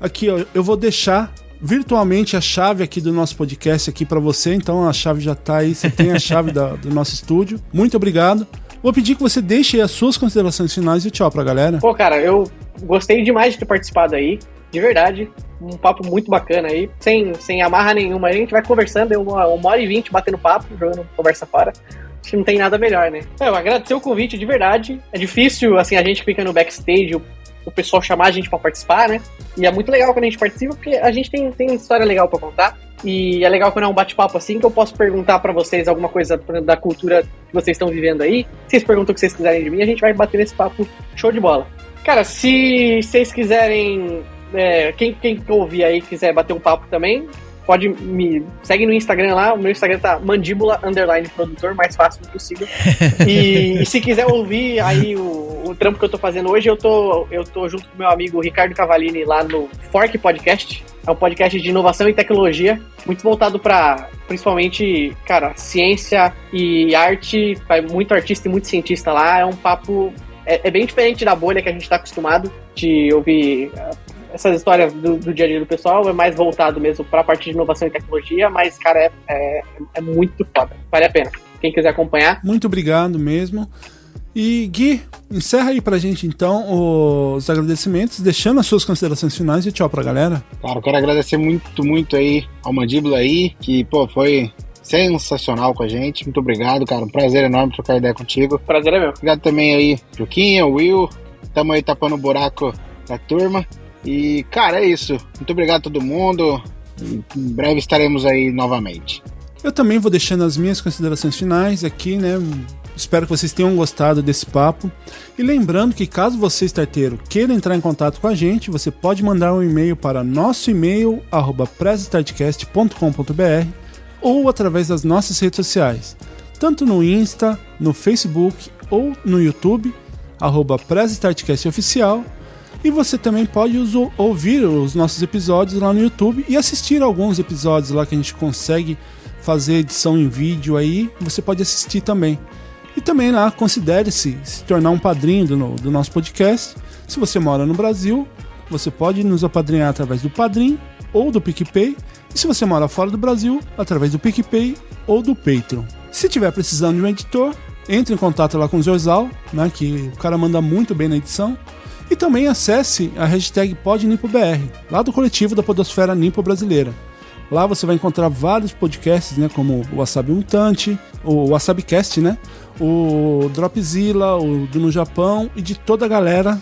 Aqui, ó, eu vou deixar virtualmente a chave aqui do nosso podcast aqui pra você, então a chave já tá aí, você tem a chave do nosso estúdio. Muito obrigado. Vou pedir que você deixe aí as suas considerações finais e tchau pra galera. Pô, cara, eu gostei demais de ter participado aí, de verdade. Um papo muito bacana aí, sem amarra nenhuma. A gente vai conversando, 1h20 batendo papo, jogando conversa fora. Acho que não tem nada melhor, né? Eu agradecer o convite de verdade. É difícil, assim, a gente fica no backstage, o pessoal chamar a gente pra participar, né? E é muito legal quando a gente participa, porque a gente tem história legal pra contar. E é legal quando é um bate-papo assim, que eu posso perguntar pra vocês alguma coisa da cultura que vocês estão vivendo aí. Vocês perguntam o que vocês quiserem de mim, a gente vai bater nesse papo show de bola. Cara, se vocês quiserem... quem ouvir aí quiser bater um papo também, pode me segue no Instagram lá. O meu Instagram tá mandíbula_produtor, mais fácil possível. E se quiser ouvir aí o trampo que eu tô fazendo hoje, eu tô junto com meu amigo Ricardo Cavallini lá no Fork Podcast. É um podcast de inovação e tecnologia, muito voltado para, principalmente, cara, ciência e arte. Vai muito artista e muito cientista lá. É um papo... É bem diferente da bolha que a gente tá acostumado de ouvir... Essas histórias do dia a dia do pessoal é mais voltado mesmo pra parte de inovação e tecnologia, mas, cara, é muito foda. Vale a pena. Quem quiser acompanhar. Muito obrigado mesmo. E, Gui, encerra aí pra gente, então, os agradecimentos, deixando as suas considerações finais e tchau pra galera. Cara, eu quero agradecer muito aí ao Mandíbula aí, que, pô, foi sensacional com a gente. Muito obrigado, cara. Um prazer enorme trocar ideia contigo. Prazer é meu. Obrigado também aí, Juquinha, Will. Tamo aí tapando o buraco da turma. E, cara, é isso. Muito obrigado a todo mundo. Em breve estaremos aí novamente. Eu também vou deixando as minhas considerações finais aqui, né? Espero que vocês tenham gostado desse papo. E lembrando que caso você, starteiro, queira entrar em contato com a gente, você pode mandar um e-mail para nosso e-mail @presstartcast.com.br ou através das nossas redes sociais, tanto no Insta, no Facebook ou no YouTube, @presstartcastoficial. E você também pode ouvir os nossos episódios lá no YouTube e assistir alguns episódios lá que a gente consegue fazer edição em vídeo aí, você pode assistir também. E também lá, considere-se se tornar um padrinho do nosso podcast. Se você mora no Brasil, você pode nos apadrinhar através do Padrim ou do PicPay. E se você mora fora do Brasil, através do PicPay ou do Patreon. Se tiver precisando de um editor, entre em contato lá com o Zorzal, né, que o cara manda muito bem na edição. E também acesse a hashtag PodNimpoBR, lá do coletivo da podosfera Nimpo brasileira. Lá você vai encontrar vários podcasts, né, como o Wasabi Mutante, o WasabiCast, né, o Dropzilla, o do No Japão e de toda a galera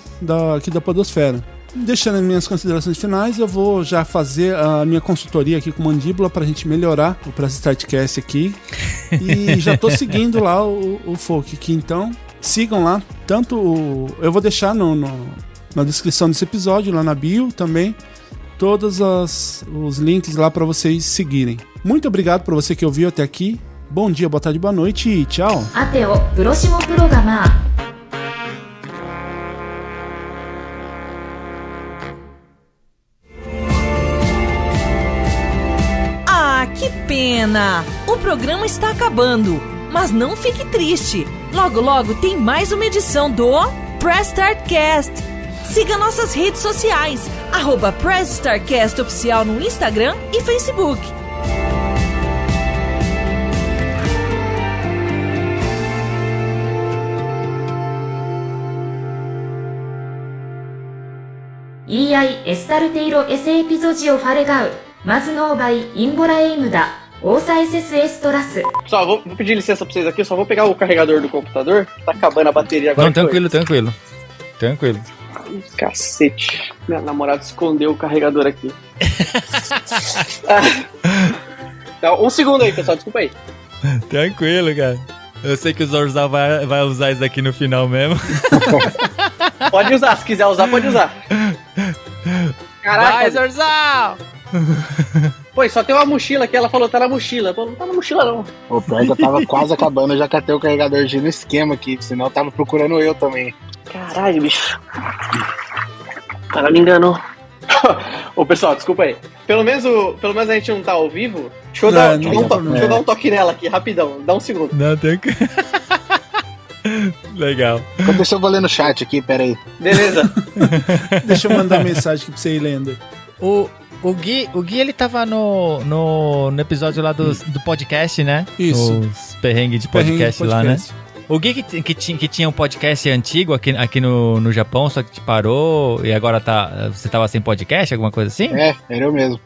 aqui da podosfera. Deixando as minhas considerações finais, eu vou já fazer a minha consultoria aqui com o Mandíbula pra gente melhorar o Press Startcast aqui. E já tô seguindo lá o Folk aqui, então sigam lá. Eu vou deixar na descrição desse episódio, lá na bio também, todos os links lá para vocês seguirem. Muito obrigado por você que ouviu até aqui. Bom dia, boa tarde, boa noite e tchau. Ate o próximo programa. Ah, que pena! O programa está acabando, mas não fique triste. Logo, logo tem mais uma edição do Press Start Cast. Siga nossas redes sociais, @Press Start Cast Oficial no Instagram e Facebook. EI エスタルテイロエセエピゾジオファレガウマズノーバイインボラエイムダOuça SSS Toraço. Pessoal, vou pedir licença pra vocês aqui, eu só vou pegar o carregador do computador, tá acabando a bateria agora. Não, tranquilo. Ai, cacete. Minha namorada escondeu o carregador aqui. Então, um segundo aí, pessoal, desculpa aí. Tranquilo, cara. Eu sei que o Zorzal vai usar isso aqui no final mesmo. Pode usar, se quiser usar, pode usar. Caraca. Vai, Zorzal! Pô, só tem uma mochila aqui, ela falou, tá na mochila. Pô, não tá na mochila não. O pior que eu tava quase acabando, eu já catei o carregador de no esquema aqui, senão eu tava procurando eu também. Caralho, bicho. O cara me enganou. Ô, pessoal, desculpa aí. Pelo menos a gente não tá ao vivo. Deixa eu dar um toque nela aqui, rapidão. Dá um segundo. Não, tem que... Legal. Deixa eu vou ler no chat aqui, peraí. Beleza. Deixa eu mandar mensagem aqui pra você ir lendo. O Gui, ele tava no episódio lá do podcast, né? Isso. Os perrengues de podcast lá, né? O Gui que tinha um podcast antigo aqui no Japão, só que te parou e agora você tava sem podcast, alguma coisa assim? É, era eu mesmo.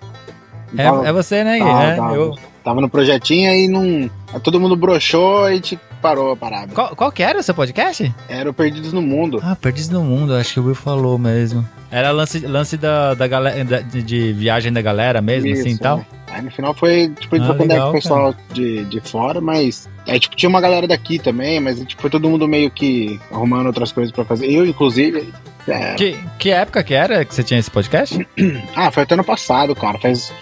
É você, né, Gui? Tava no projetinho aí não. Todo mundo broxou e a gente parou a parada. Qual que era o seu podcast? Era o Perdidos no Mundo. Ah, Perdidos no Mundo, acho que o Will falou mesmo. Era lance da galera, de viagem da galera mesmo, Isso, assim e tal? Aí no final foi, tipo, a gente trocou ideia com o pessoal de fora, mas... Aí, tipo, tinha uma galera daqui também, mas, tipo, foi todo mundo meio que arrumando outras coisas pra fazer. Eu, inclusive... Que época que era que você tinha esse podcast? Foi até ano passado, cara. Faz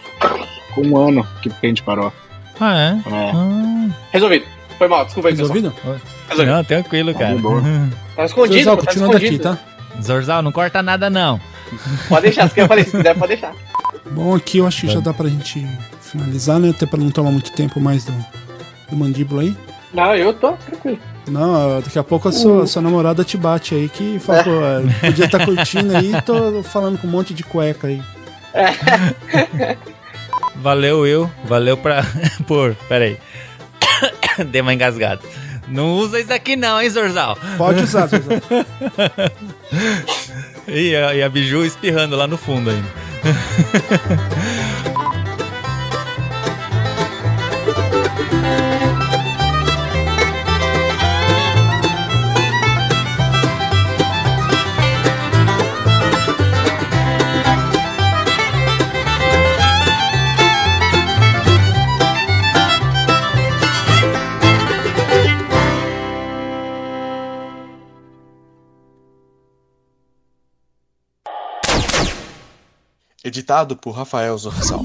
um ano que a gente parou. Ah, é? Resolvido. Foi mal, desculpa aí, pessoal. Resolvido? Não, tranquilo, cara. Tá escondido, Zorzal, tá continuando aqui, escondido. tá? Zorzal, não corta nada, não. Pode deixar, se quiser, pode deixar. Bom, aqui eu acho que já dá pra gente finalizar, né? Até pra não tomar muito tempo mais do mandíbula aí. Não, eu tô tranquilo. Não, daqui a pouco a sua namorada te bate aí, que falou, podia estar curtindo aí, tô falando com um monte de cueca aí. Valeu, Will. Valeu Pera aí. Dei uma engasgada. Não usa isso aqui não, hein, Zorzal? Pode usar, Zorzal. E a Biju espirrando lá no fundo ainda. Editado por Rafael Zorzal.